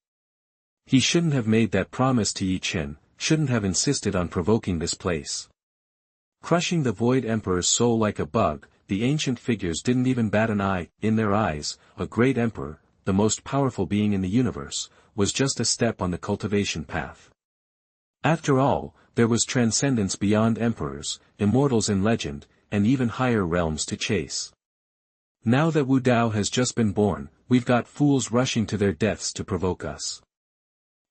He shouldn't have made that promise to Yi Chen, shouldn't have insisted on provoking this place. Crushing the Void Emperor's soul like a bug, the ancient figures didn't even bat an eye. In their eyes, a great emperor, the most powerful being in the universe, was just a step on the cultivation path. After all, there was transcendence beyond emperors, immortals in legend, and even higher realms to chase. Now that Wu Dao has just been born, we've got fools rushing to their deaths to provoke us.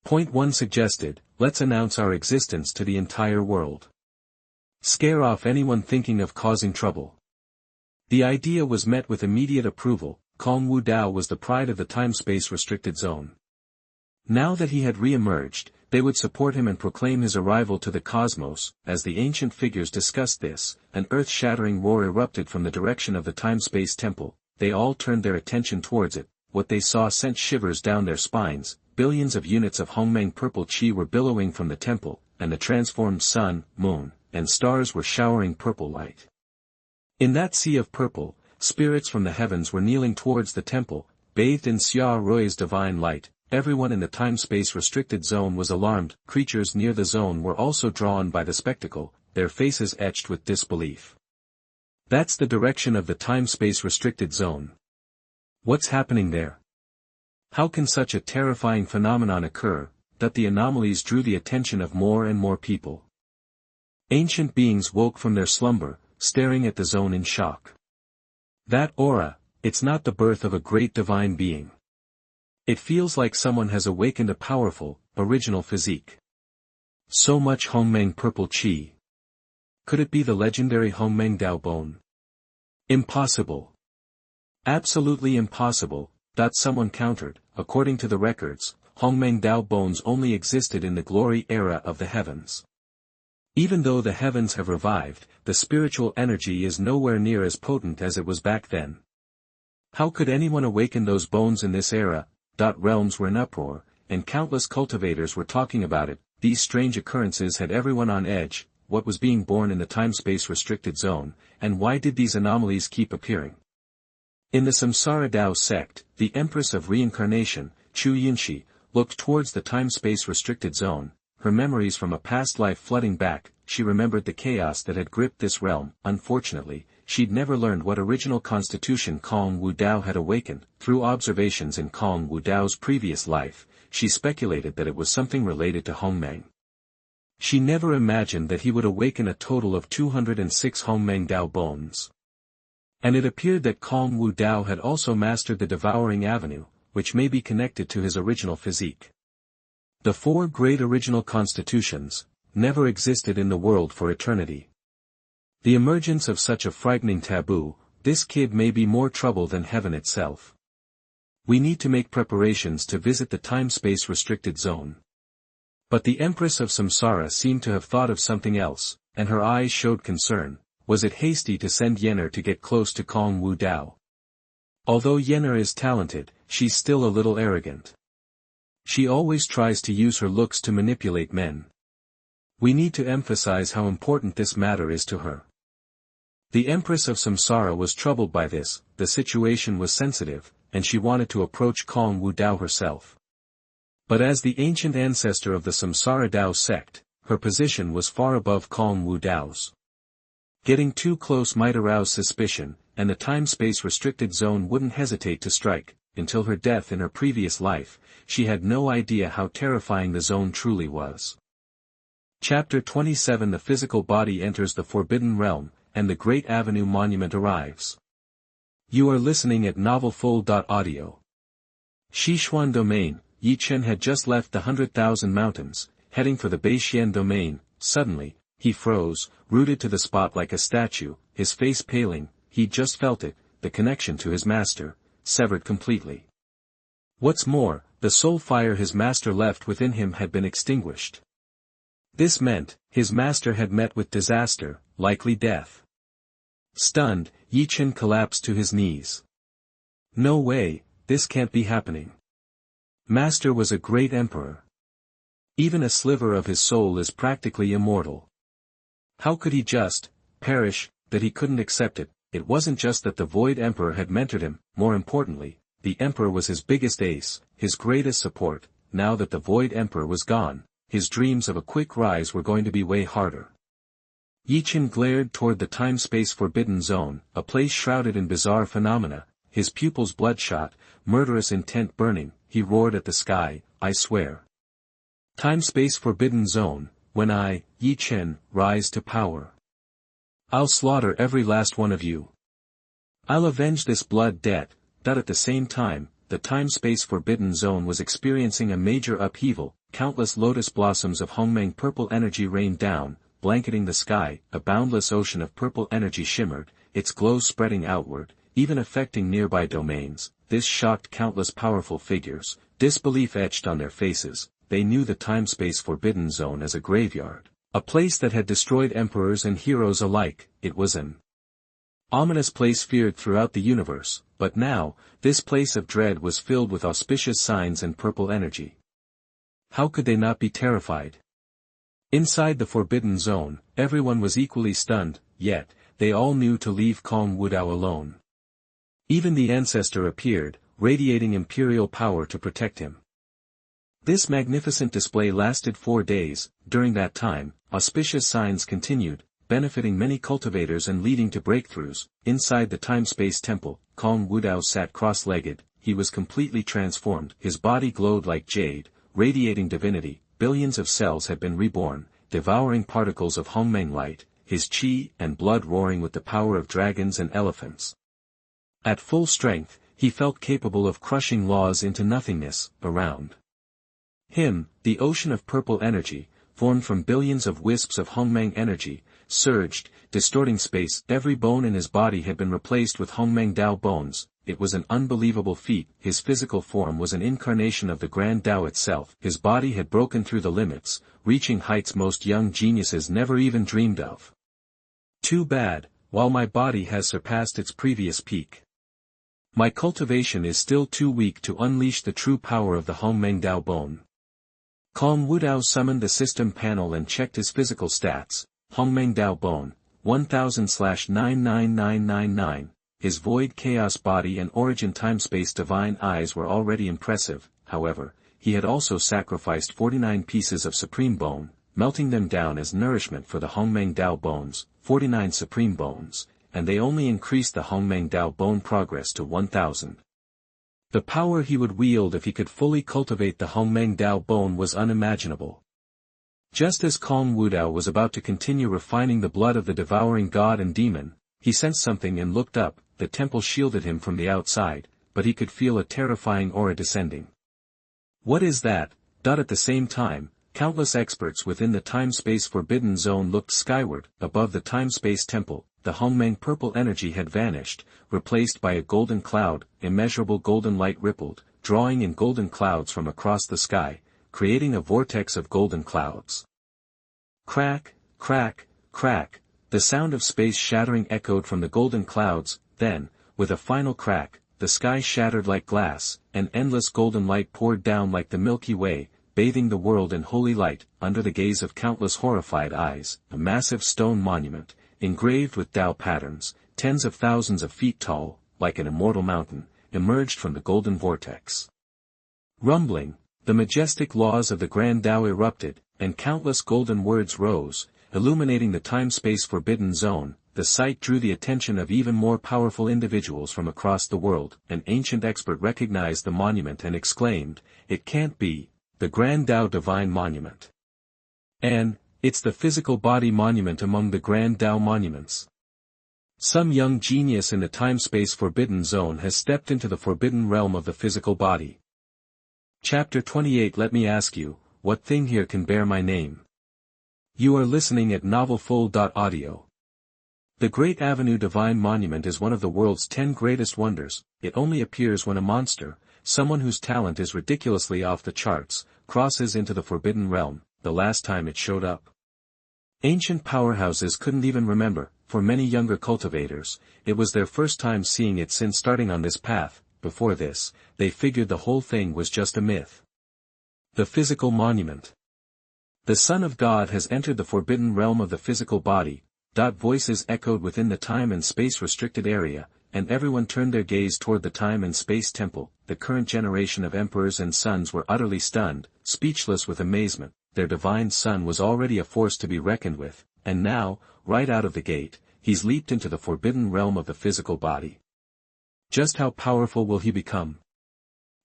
Point 1 suggested, let's announce our existence to the entire world. Scare off anyone thinking of causing trouble. The idea was met with immediate approval. Kong Wudao was the pride of the time-space restricted zone. Now that he had re-emerged, they would support him and proclaim his arrival to the cosmos. As the ancient figures discussed this, an earth-shattering roar erupted from the direction of the time-space temple. They all turned their attention towards it. What they saw sent shivers down their spines. Billions of units of Hongmeng purple chi were billowing from the temple, and the transformed sun, moon, and stars were showering purple light. In that sea of purple, spirits from the heavens were kneeling towards the temple, bathed in Xia Rui's divine light. Everyone in the time-space restricted zone was alarmed. Creatures near the zone were also drawn by the spectacle, their faces etched with disbelief. That's the direction of the time-space restricted zone. What's happening there? How can such a terrifying phenomenon occur, that the anomalies drew the attention of more and more people? Ancient beings woke from their slumber, staring at the zone in shock. That aura, it's not the birth of a great divine being. It feels like someone has awakened a powerful, original physique. So much Hongmeng purple chi. Could it be the legendary Hongmeng Dao Bone? Impossible. Absolutely impossible. Someone countered. According to the records, Hongmeng Dao Bones only existed in the glory era of the heavens. Even though the heavens have revived, the spiritual energy is nowhere near as potent as it was back then. How could anyone awaken those bones in this era? Realms were in uproar, and countless cultivators were talking about it. These strange occurrences had everyone on edge. What was being born in the time-space restricted zone, and why did these anomalies keep appearing? In the Samsara Dao sect, the Empress of Reincarnation, Chu Yinshi, looked towards the time-space restricted zone, her memories from a past life flooding back. She remembered the chaos that had gripped this realm. Unfortunately, she'd never learned what original constitution Kong Wudao had awakened. Through observations in Kong Wudao's previous life, she speculated that it was something related to Hongmeng. She never imagined that he would awaken a total of 206 Hongmeng Dao Bones. And it appeared that Kong Wudao had also mastered the devouring avenue, which may be connected to his original physique. The four great original constitutions never existed in the world for eternity. The emergence of such a frightening taboo, this kid may be more trouble than heaven itself. We need to make preparations to visit the time-space restricted zone. But the Empress of Samsara seemed to have thought of something else, and her eyes showed concern. Was it hasty to send Yenner to get close to Kong Wudao? Although Yenner is talented, she's still a little arrogant. She always tries to use her looks to manipulate men. We need to emphasize how important this matter is to her. The Empress of Samsara was troubled by this, the situation was sensitive, and she wanted to approach Kong Wudao herself. But as the ancient ancestor of the Samsara Dao sect, her position was far above Kong Wudao's. Getting too close might arouse suspicion, and the time-space restricted zone wouldn't hesitate to strike. Until her death in her previous life, she had no idea how terrifying the zone truly was. Chapter 27 The physical body enters the Forbidden Realm, and the Great Avenue Monument arrives. You are listening at novelfull.audio. Sichuan Domain, Yichen had just left the 100,000 mountains, heading for the Beixian Domain. Suddenly, he froze, rooted to the spot like a statue, his face paling. He'd just felt it, the connection to his master, severed completely. What's more, the soul fire his master left within him had been extinguished. This meant, his master had met with disaster, likely death. Stunned, Yichen collapsed to his knees. No way, this can't be happening. Master was a great emperor. Even a sliver of his soul is practically immortal. How could he just perish? That he couldn't accept it. It wasn't just that the Void Emperor had mentored him, more importantly, the Emperor was his biggest ace, his greatest support. Now that the Void Emperor was gone, his dreams of a quick rise were going to be way harder. Yichen glared toward the time-space forbidden zone, a place shrouded in bizarre phenomena, his pupils bloodshot, murderous intent burning. He roared at the sky, I swear. Time-space forbidden zone, when I, Yichen, rise to power. I'll slaughter every last one of you. I'll avenge this blood debt. That at the same time, the time-space forbidden zone was experiencing a major upheaval. Countless lotus blossoms of Hongmeng purple energy rained down, blanketing the sky. A boundless ocean of purple energy shimmered, its glow spreading outward, even affecting nearby domains. This shocked countless powerful figures, disbelief etched on their faces. They knew the time-space forbidden zone as a graveyard, a place that had destroyed emperors and heroes alike. It was an ominous place feared throughout the universe, but now, this place of dread was filled with auspicious signs and purple energy. How could they not be terrified? Inside the forbidden zone, everyone was equally stunned, yet, they all knew to leave Kong Wudao alone. Even the ancestor appeared, radiating imperial power to protect him. This magnificent display lasted 4 days. During that time, auspicious signs continued, benefiting many cultivators and leading to breakthroughs. Inside the time-space temple, Kong Wudao sat cross-legged. He was completely transformed. His body glowed like jade, radiating divinity. Billions of cells had been reborn, devouring particles of Hongmeng light, his qi and blood roaring with the power of dragons and elephants. At full strength, he felt capable of crushing laws into nothingness. Around him, the ocean of purple energy, formed from billions of wisps of Hongmeng energy, surged, distorting space. Every bone in his body had been replaced with Hongmeng Dao bones. It was an unbelievable feat. His physical form was an incarnation of the Grand Dao itself. His body had broken through the limits, reaching heights most young geniuses never even dreamed of. Too bad, while my body has surpassed its previous peak, my cultivation is still too weak to unleash the true power of the Hongmeng Dao Bone. Kong Wudao summoned the system panel and checked his physical stats. Hongmeng Dao Bone, 1000/99999. His void chaos body and origin time-space divine eyes were already impressive. However, he had also sacrificed 49 pieces of Supreme Bone, melting them down as nourishment for the Hongmeng Dao Bones, 49 Supreme Bones, and they only increased the Hongmeng Dao Bone progress to 1000. The power he would wield if he could fully cultivate the Hongmeng Dao Bone was unimaginable. Just as Kong Wudao was about to continue refining the blood of the devouring god and demon, he sensed something and looked up. The temple shielded him from the outside, but he could feel a terrifying aura descending. What is that? At the same time, countless experts within the time-space forbidden zone looked skyward. Above the time-space temple, the Hongmeng purple energy had vanished, replaced by a golden cloud. Immeasurable golden light rippled, drawing in golden clouds from across the sky, creating a vortex of golden clouds. Crack, crack, crack, the sound of space shattering echoed from the golden clouds. Then, with a final crack, the sky shattered like glass, and endless golden light poured down like the Milky Way, bathing the world in holy light. Under the gaze of countless horrified eyes, a massive stone monument, engraved with Dao patterns, tens of thousands of feet tall, like an immortal mountain, emerged from the golden vortex. Rumbling, the majestic laws of the grand Dao erupted, and countless golden words rose, illuminating the time-space forbidden zone. The sight drew the attention of even more powerful individuals from across the world. An ancient expert recognized the monument and exclaimed, "It can't be, the Grand Dao Divine Monument. And, it's the physical body monument among the Grand Dao monuments. Some young genius in the time-space forbidden zone has stepped into the forbidden realm of the physical body." Chapter 28. Let me ask you, what thing here can bear my name? You are listening at novelfull.audio. The Great Avenue Divine Monument is one of the world's 10 greatest wonders. It only appears when a monster, someone whose talent is ridiculously off the charts, crosses into the forbidden realm. The last time it showed up, ancient powerhouses couldn't even remember. For many younger cultivators, it was their first time seeing it since starting on this path. Before this, they figured the whole thing was just a myth. The physical monument. The Son of God has entered the forbidden realm of the physical body. Voices echoed within the time and space restricted area, and everyone turned their gaze toward the time and space temple. The current generation of emperors and sons were utterly stunned, speechless with amazement. Their divine son was already a force to be reckoned with, and now, right out of the gate, he's leaped into the forbidden realm of the physical body. Just how powerful will he become?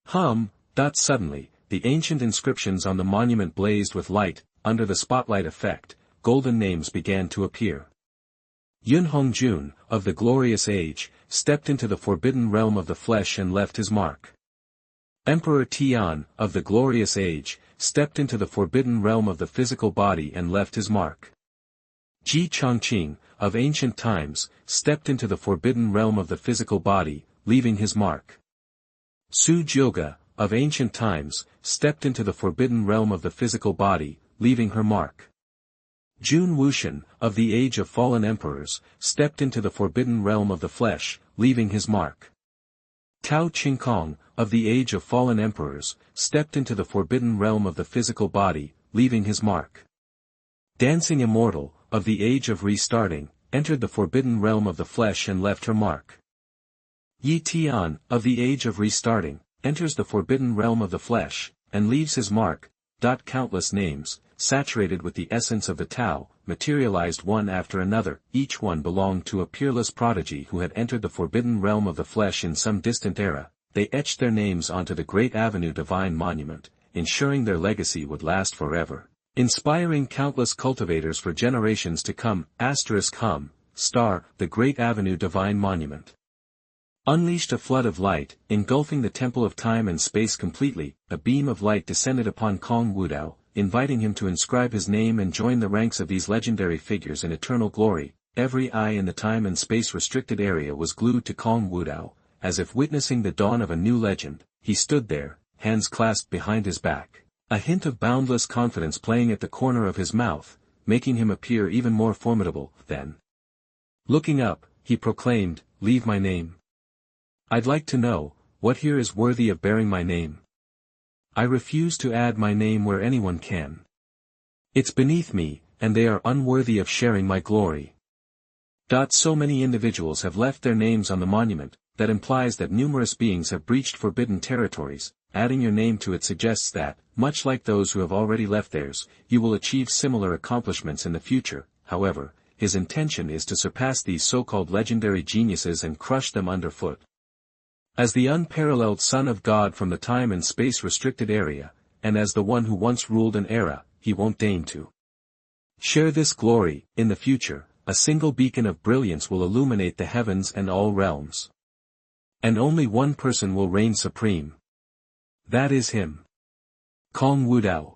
Suddenly, the ancient inscriptions on the monument blazed with light. Under the spotlight effect, golden names began to appear. Yun Hongjun, of the glorious age, stepped into the forbidden realm of the flesh and left his mark. Emperor Tian, of the glorious age, stepped into the forbidden realm of the physical body and left his mark. Ji Chongqing, of ancient times, stepped into the forbidden realm of the physical body, leaving his mark. Su Jioga, of ancient times, stepped into the forbidden realm of the physical body, leaving her mark. Jun Wuxian, of the age of fallen emperors, stepped into the forbidden realm of the flesh, leaving his mark. Tao Qingkong, of the age of fallen emperors, stepped into the forbidden realm of the physical body, leaving his mark. Dancing Immortal, of the age of restarting, entered the forbidden realm of the flesh and left her mark. Yi Tian, of the age of restarting, enters the forbidden realm of the flesh, and leaves his mark. Countless names, saturated with the essence of the Tao, materialized one after another. Each one belonged to a peerless prodigy who had entered the forbidden realm of the flesh in some distant era. They etched their names onto the Great Avenue Divine Monument, ensuring their legacy would last forever, inspiring countless cultivators for generations to come. The Great Avenue Divine Monument unleashed a flood of light, engulfing the temple of time and space completely. A beam of light descended upon Kong Wudao, inviting him to inscribe his name and join the ranks of these legendary figures in eternal glory. Every eye in the time and space restricted area was glued to Kong Wudao, as if witnessing the dawn of a new legend. He stood there, hands clasped behind his back, a hint of boundless confidence playing at the corner of his mouth, making him appear even more formidable. Then, looking up, he proclaimed, "Leave my name. I'd like to know, what here is worthy of bearing my name? I refuse to add my name where anyone can. It's beneath me, and they are unworthy of sharing my glory." So many individuals have left their names on the monument, that implies that numerous beings have breached forbidden territories. Adding your name to it suggests that, much like those who have already left theirs, you will achieve similar accomplishments in the future. However, his intention is to surpass these so-called legendary geniuses and crush them underfoot. As the unparalleled Son of God from the time and space restricted area, and as the one who once ruled an era, he won't deign to share this glory. In the future, a single beacon of brilliance will illuminate the heavens and all realms. And only one person will reign supreme. That is him. Kong Wudao.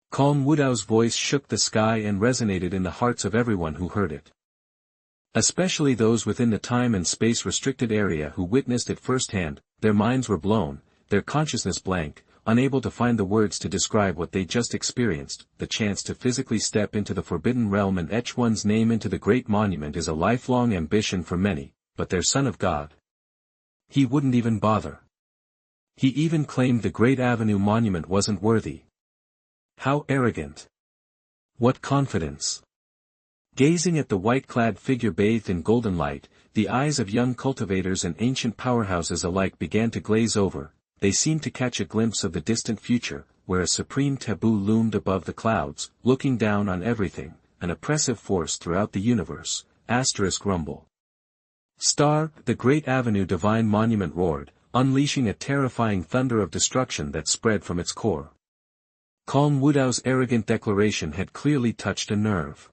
Kong Wudao's voice shook the sky and resonated in the hearts of everyone who heard it. Especially those within the time and space restricted area who witnessed it firsthand. Their minds were blown, their consciousness blank, unable to find the words to describe what they just experienced. The chance to physically step into the forbidden realm and etch one's name into the great monument is a lifelong ambition for many, but their Son of God, he wouldn't even bother. He even claimed the Great Avenue monument wasn't worthy. How arrogant! What confidence! Gazing at the white-clad figure bathed in golden light, the eyes of young cultivators and ancient powerhouses alike began to glaze over. They seemed to catch a glimpse of the distant future, where a supreme taboo loomed above the clouds, looking down on everything, an oppressive force throughout the universe. Rumble. The Great Avenue Divine Monument roared, unleashing a terrifying thunder of destruction that spread from its core. Kong Wudao's arrogant declaration had clearly touched a nerve.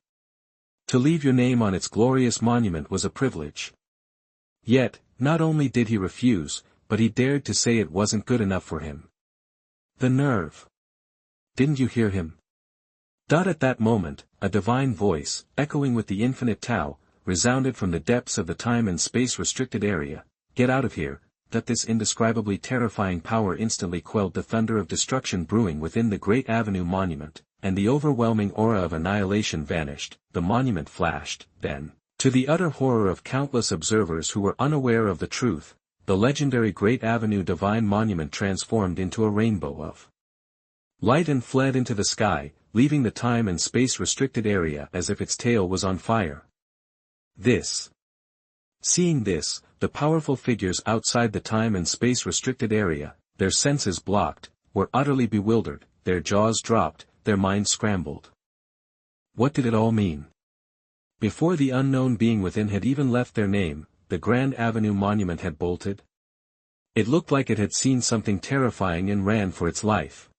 To leave your name on its glorious monument was a privilege. Yet, not only did he refuse, but he dared to say it wasn't good enough for him. The nerve! Didn't you hear him? At that moment, a divine voice, echoing with the infinite Tao, resounded from the depths of the time and space restricted area. Get out of here! That this indescribably terrifying power instantly quelled the thunder of destruction brewing within the Great Avenue monument, and the overwhelming aura of annihilation vanished. The monument flashed, then, to the utter horror of countless observers who were unaware of the truth, the legendary Great Avenue Divine Monument transformed into a rainbow of light and fled into the sky, leaving the time and space restricted area as if its tail was on fire. Seeing this, the powerful figures outside the time and space restricted area, their senses blocked, were utterly bewildered, their jaws dropped, their minds scrambled. What did it all mean? Before the unknown being within had even left their name, the Grand Avenue monument had bolted. It looked like it had seen something terrifying and ran for its life.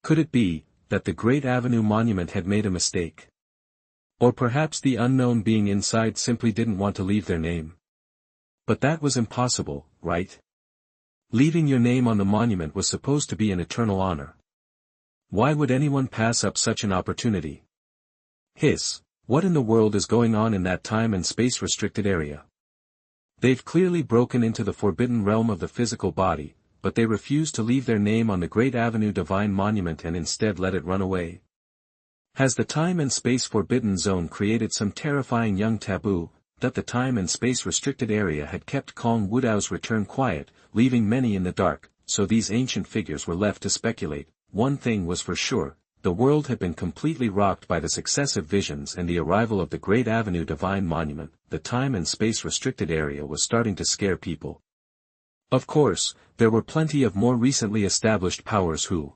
Could it be that the Great Avenue monument had made a mistake? Or perhaps the unknown being inside simply didn't want to leave their name? But that was impossible, right? Leaving your name on the monument was supposed to be an eternal honor. Why would anyone pass up such an opportunity? What in the world is going on in that time and space restricted area? They've clearly broken into the forbidden realm of the physical body, but they refuse to leave their name on the Great Avenue Divine Monument and instead let it run away. Has the time and space forbidden zone created some terrifying young taboo, that the time and space restricted area had kept Kong Wudao's return quiet, leaving many in the dark? So these ancient figures were left to speculate. One thing was for sure, the world had been completely rocked by the successive visions and the arrival of the Great Avenue Divine Monument. The time and space restricted area was starting to scare people. Of course, there were plenty of more recently established powers who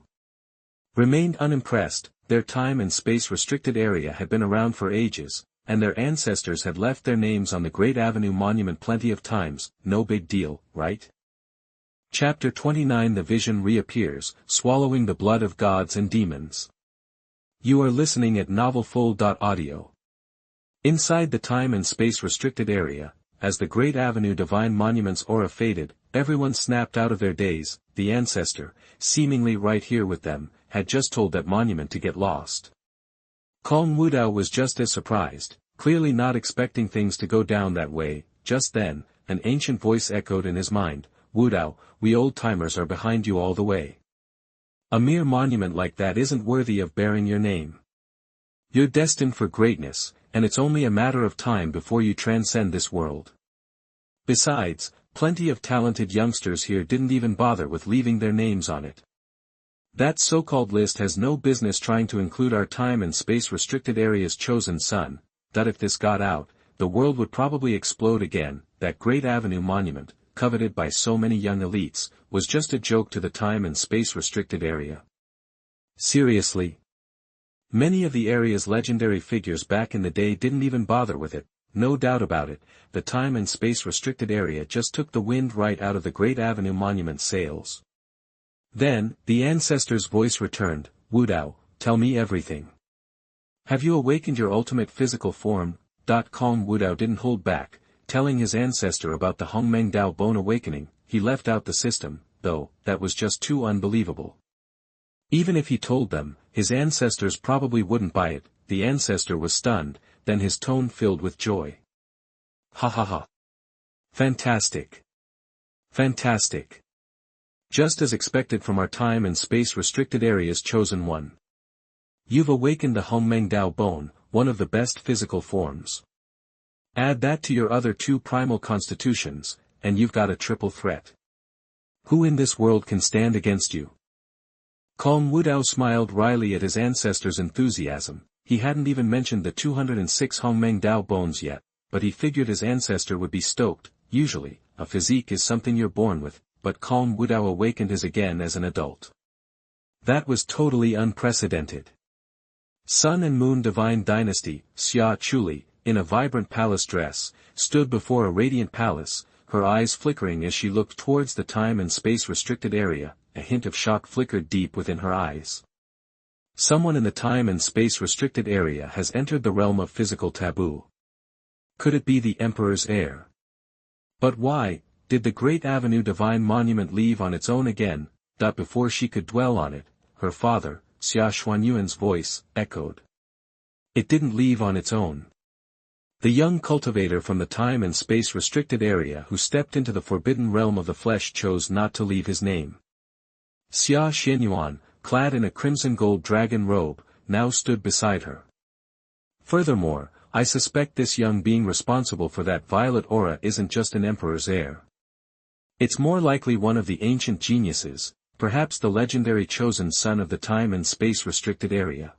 remained unimpressed. Their time and space restricted area had been around for ages, and their ancestors had left their names on the Great Avenue monument plenty of times. No big deal, right? Chapter 29 The Vision Reappears, Swallowing the Blood of Gods and Demons. You are listening at novelfull.audio. Inside the time and space restricted area, as the Great Avenue Divine Monument's aura faded, everyone snapped out of their daze. The ancestor, seemingly right here with them, had just told that monument to get lost. Kong Wudao was just as surprised, clearly not expecting things to go down that way. Just then, an ancient voice echoed in his mind, Wudao, we old-timers are behind you all the way. A mere monument like that isn't worthy of bearing your name. You're destined for greatness, and it's only a matter of time before you transcend this world. Besides, plenty of talented youngsters here didn't even bother with leaving their names on it. That so-called list has no business trying to include our time and space restricted area's chosen son. That if this got out, the world would probably explode again. That Great Avenue monument, coveted by so many young elites, was just a joke to the time and space restricted area. Seriously? Many of the area's legendary figures back in the day didn't even bother with it, no doubt about it, the time and space restricted area just took the wind right out of the Great Avenue Monument's sails. Then, the ancestor's voice returned, Wu Dao, tell me everything. Have you awakened your ultimate physical form? Kong Wudao didn't hold back, telling his ancestor about the Hongmeng Dao Bone awakening. He left out the system, though, that was just too unbelievable. Even if he told them, his ancestors probably wouldn't buy it. The ancestor was stunned, then his tone filled with joy. Ha ha ha. Fantastic. Fantastic. Just as expected from our time and space restricted area's chosen one. You've awakened the Hongmeng Dao Bone, one of the best physical forms. Add that to your other two primal constitutions, and you've got a triple threat. Who in this world can stand against you? Kong Wudao smiled wryly at his ancestor's enthusiasm. He hadn't even mentioned the 206 Hongmeng Dao Bones yet, but he figured his ancestor would be stoked. Usually, a physique is something you're born with, but Kong Wudao awakened his again as an adult. That was totally unprecedented. Sun and Moon Divine Dynasty, Xia Chuli, in a vibrant palace dress, stood before a radiant palace, her eyes flickering as she looked towards the time and space restricted area. A hint of shock flickered deep within her eyes. Someone in the time and space restricted area has entered the realm of physical taboo. Could it be the Emperor's heir? But why, did the Great Avenue Divine Monument leave on its own again? Before she could dwell on it, her father, Xuanhuan's voice, echoed. It didn't leave on its own. The young cultivator from the time and space restricted area who stepped into the forbidden realm of the flesh chose not to leave his name. Xuanhuan, clad in a crimson gold dragon robe, now stood beside her. Furthermore, I suspect this young being responsible for that violet aura isn't just an emperor's heir. It's more likely one of the ancient geniuses, perhaps the legendary chosen son of the time and space restricted area.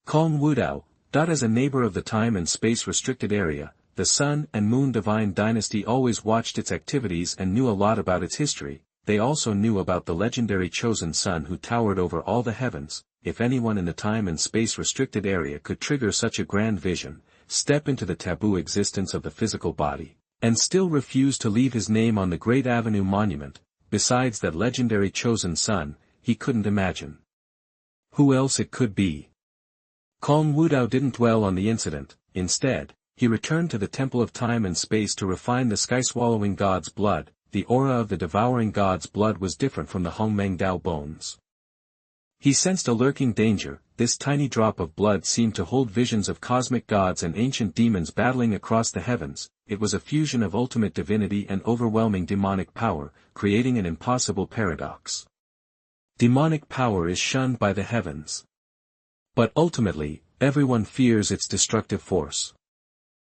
Kong Wudao, as a neighbor of the time and space restricted area, the Sun and Moon Divine Dynasty always watched its activities and knew a lot about its history. They also knew about the legendary chosen son who towered over all the heavens. If anyone in the time and space restricted area could trigger such a grand vision, step into the taboo existence of the physical body, and still refuse to leave his name on the Great Avenue Monument, besides that legendary chosen son, he couldn't imagine who else it could be. Kong Wudao didn't dwell on the incident. Instead, he returned to the Temple of Time and Space to refine the sky-swallowing god's blood. The aura of the devouring god's blood was different from the Hongmeng Dao Bones. He sensed a lurking danger. This tiny drop of blood seemed to hold visions of cosmic gods and ancient demons battling across the heavens. It was a fusion of ultimate divinity and overwhelming demonic power, creating an impossible paradox. Demonic power is shunned by the heavens. But ultimately, everyone fears its destructive force.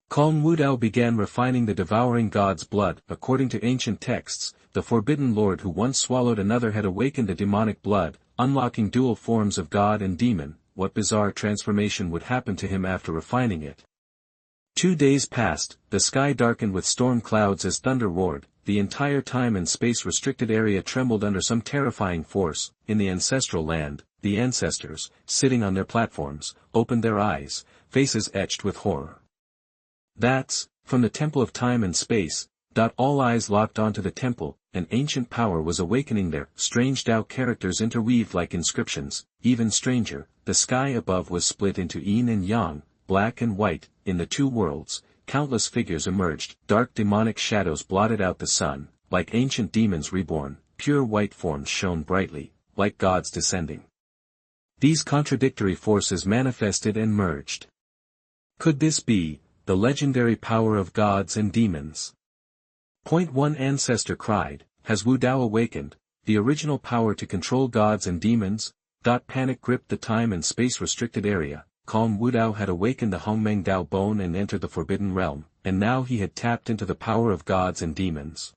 Kong Wudao began refining the devouring god's blood. According to ancient texts, the forbidden lord who once swallowed another had awakened a demonic blood, unlocking dual forms of god and demon. What bizarre transformation would happen to him after refining it? 2 days passed, the sky darkened with storm clouds as thunder roared, the entire time and space restricted area trembled under some terrifying force. In the ancestral land, the ancestors, sitting on their platforms, opened their eyes, faces etched with horror. That's, from the Temple of Time and Space. All eyes locked onto the temple. An ancient power was awakening there. Strange Dao characters interweaved like inscriptions. Even stranger, the sky above was split into yin and yang, black and white. In the two worlds, countless figures emerged. Dark demonic shadows blotted out the sun. Like ancient demons reborn, pure white forms shone brightly, like gods descending. These contradictory forces manifested and merged. Could this be the legendary power of gods and demons? One ancestor cried, has Wu Dao awakened, the original power to control gods and demons? Panic gripped the time and space restricted area. Kong Wudao had awakened the Hongmeng Dao Bone and entered the Forbidden Realm, and now he had tapped into the power of gods and demons.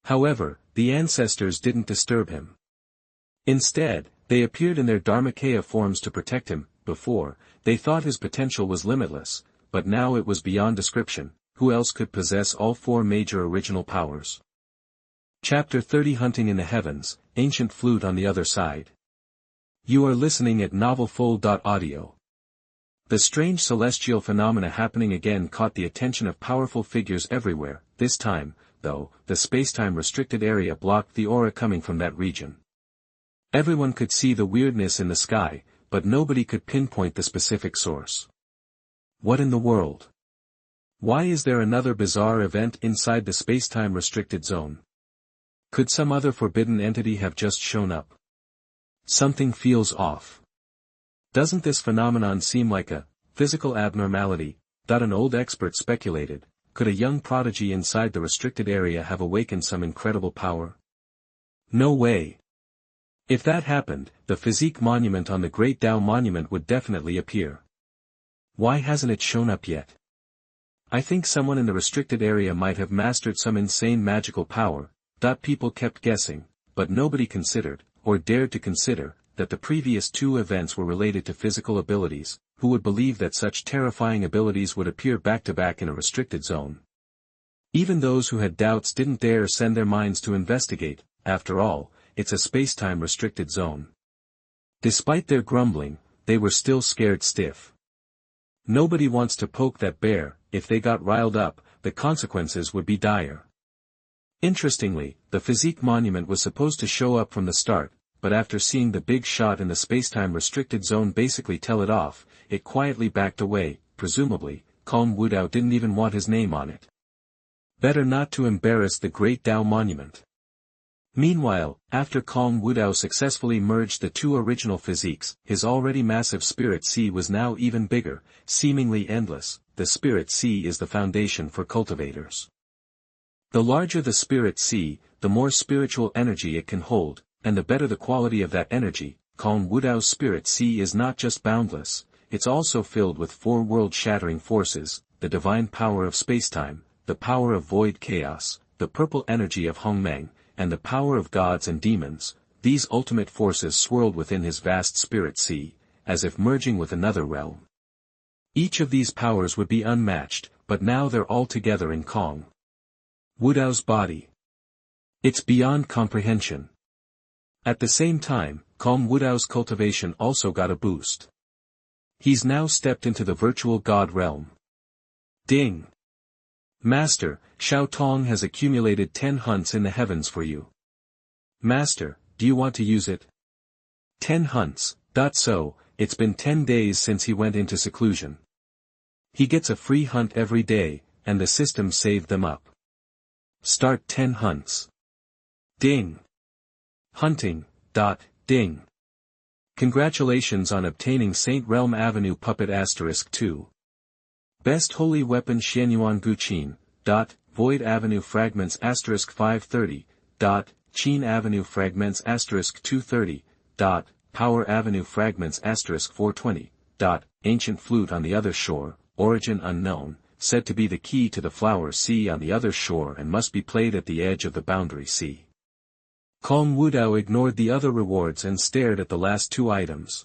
However, the ancestors didn't disturb him. Instead, they appeared in their Dharmakaya forms to protect him. Before, they thought his potential was limitless, but now it was beyond description. Who else could possess all four major original powers? Chapter 30 Hunting in the Heavens, Ancient Flute on the Other Side. You are listening at novelfull.audio. The strange celestial phenomena happening again caught the attention of powerful figures everywhere. This time, though, the spacetime restricted area blocked the aura coming from that region. Everyone could see the weirdness in the sky, but nobody could pinpoint the specific source. What in the world? Why is there another bizarre event inside the spacetime restricted zone? Could some other forbidden entity have just shown up? Something feels off. Doesn't this phenomenon seem like a physical abnormality? That an old expert speculated. Could a young prodigy inside the restricted area have awakened some incredible power? No way. If that happened, the physique monument on the Great Dao Monument would definitely appear. Why hasn't it shown up yet? I think someone in the restricted area might have mastered some insane magical power. That people kept guessing, but nobody considered, or dared to consider, that the previous two events were related to physical abilities. Who would believe that such terrifying abilities would appear back-to-back in a restricted zone? Even those who had doubts didn't dare send their minds to investigate. After all, it's a spacetime restricted zone. Despite their grumbling, they were still scared stiff. Nobody wants to poke that bear. If they got riled up, the consequences would be dire. Interestingly, the physique monument was supposed to show up from the start, but after seeing the big shot in the spacetime restricted zone basically tell it off, it quietly backed away. Presumably, Kong Wudao didn't even want his name on it. Better not to embarrass the Great Dao Monument. Meanwhile, after Kong Wudao successfully merged the two original physiques, his already massive spirit sea was now even bigger, seemingly endless. The spirit sea is the foundation for cultivators. The larger the spirit sea, the more spiritual energy it can hold, and the better the quality of that energy. Kong Wudao's spirit sea is not just boundless, it's also filled with four world-shattering forces: the divine power of spacetime, the power of void chaos, the purple energy of Hongmeng, and the power of gods and demons. These ultimate forces swirled within his vast spirit sea, as if merging with another realm. Each of these powers would be unmatched, but now they're all together in Kong Wudao's body. It's beyond comprehension. At the same time, Kong Wudao's cultivation also got a boost. He's now stepped into the virtual god realm. Ding! Master, Xiao Tong has accumulated 10 hunts in the heavens for you. Master, do you want to use it? 10 hunts, so, it's been 10 days since he went into seclusion. He gets a free hunt every day, and the system saved them up. Start 10 hunts. Ding! Hunting, ding. Congratulations on obtaining Saint Realm Avenue Puppet *2. Best Holy Weapon Xuanhuan Guqin, Void Avenue Fragments *530, Qin Avenue Fragments *230, Power Avenue Fragments *420, Ancient Flute on the Other Shore, Origin Unknown, said to be the key to the Flower Sea on the other shore and must be played at the edge of the boundary sea. Kong Wudao ignored the other rewards and stared at the last two items.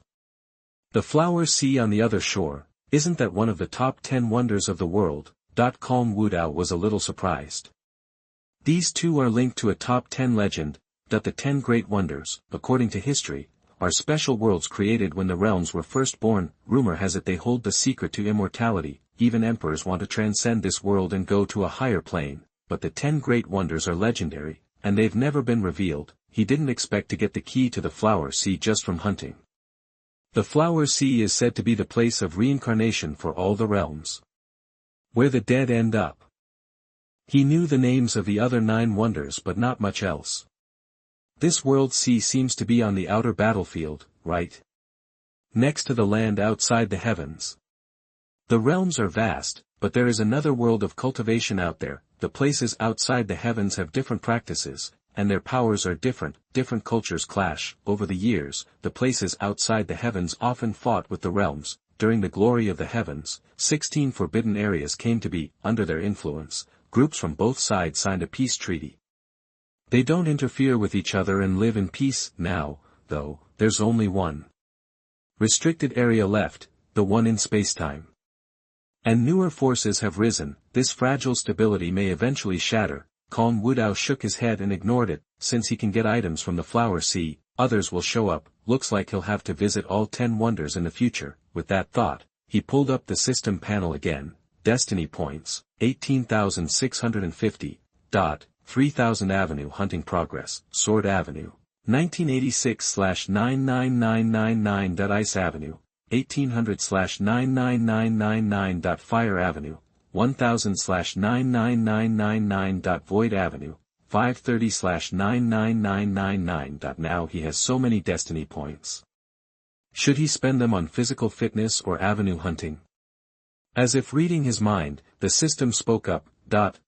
The Flower Sea on the Other Shore, isn't that one of the top 10 wonders of the world? Kong Wudao was a little surprised. These two are linked to a top 10 legend, that the 10 great wonders, according to history, are special worlds created when the realms were first born. Rumor has it they hold the secret to immortality. Even emperors want to transcend this world and go to a higher plane, but the 10 great wonders are legendary, and they've never been revealed. He didn't expect to get the key to the Flower Sea just from hunting. The Flower Sea is said to be the place of reincarnation for all the realms, where the dead end up. He knew the names of the other 9 wonders but not much else. This world sea seems to be on the outer battlefield, right? Next to the land outside the heavens. The realms are vast, but there is another world of cultivation out there. The places outside the heavens have different practices, and their powers are different cultures clash. Over the years, the places outside the heavens often fought with the realms. During the glory of the heavens, 16 forbidden areas came to be. Under their influence, groups from both sides signed a peace treaty. They don't interfere with each other and live in peace. Now, though, there's only one restricted area left, the one in spacetime. And newer forces have risen. This fragile stability may eventually shatter. Kong Wudao shook his head and ignored it. Since he can get items from the Flower Sea, others will show up, looks like he'll have to visit all 10 wonders in the future. With that thought, he pulled up the system panel again. Destiny points, 18,650. 3000 Avenue Hunting Progress, Sword Avenue. 1986/99999. Ice Avenue, 1800/99999. Fire Avenue, 1000/99999. Void Avenue, 530/99999. Now he has so many destiny points. Should he spend them on physical fitness or avenue hunting? As if reading his mind, the system spoke up.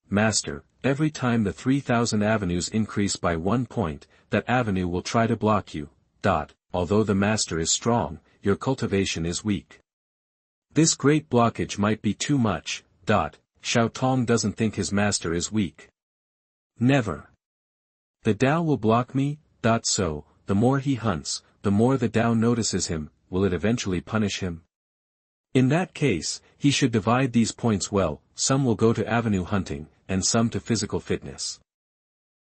Master, every time the 3000 avenues increase by 1 point, that avenue will try to block you. Although the master is strong, your cultivation is weak. This great blockage might be too much. Xiao Tong doesn't think his master is weak. Never. The Dao will block me. So, the more he hunts, the more the Dao notices him. Will it eventually punish him? In that case, he should divide these points well, some will go to avenue hunting, and some to physical fitness.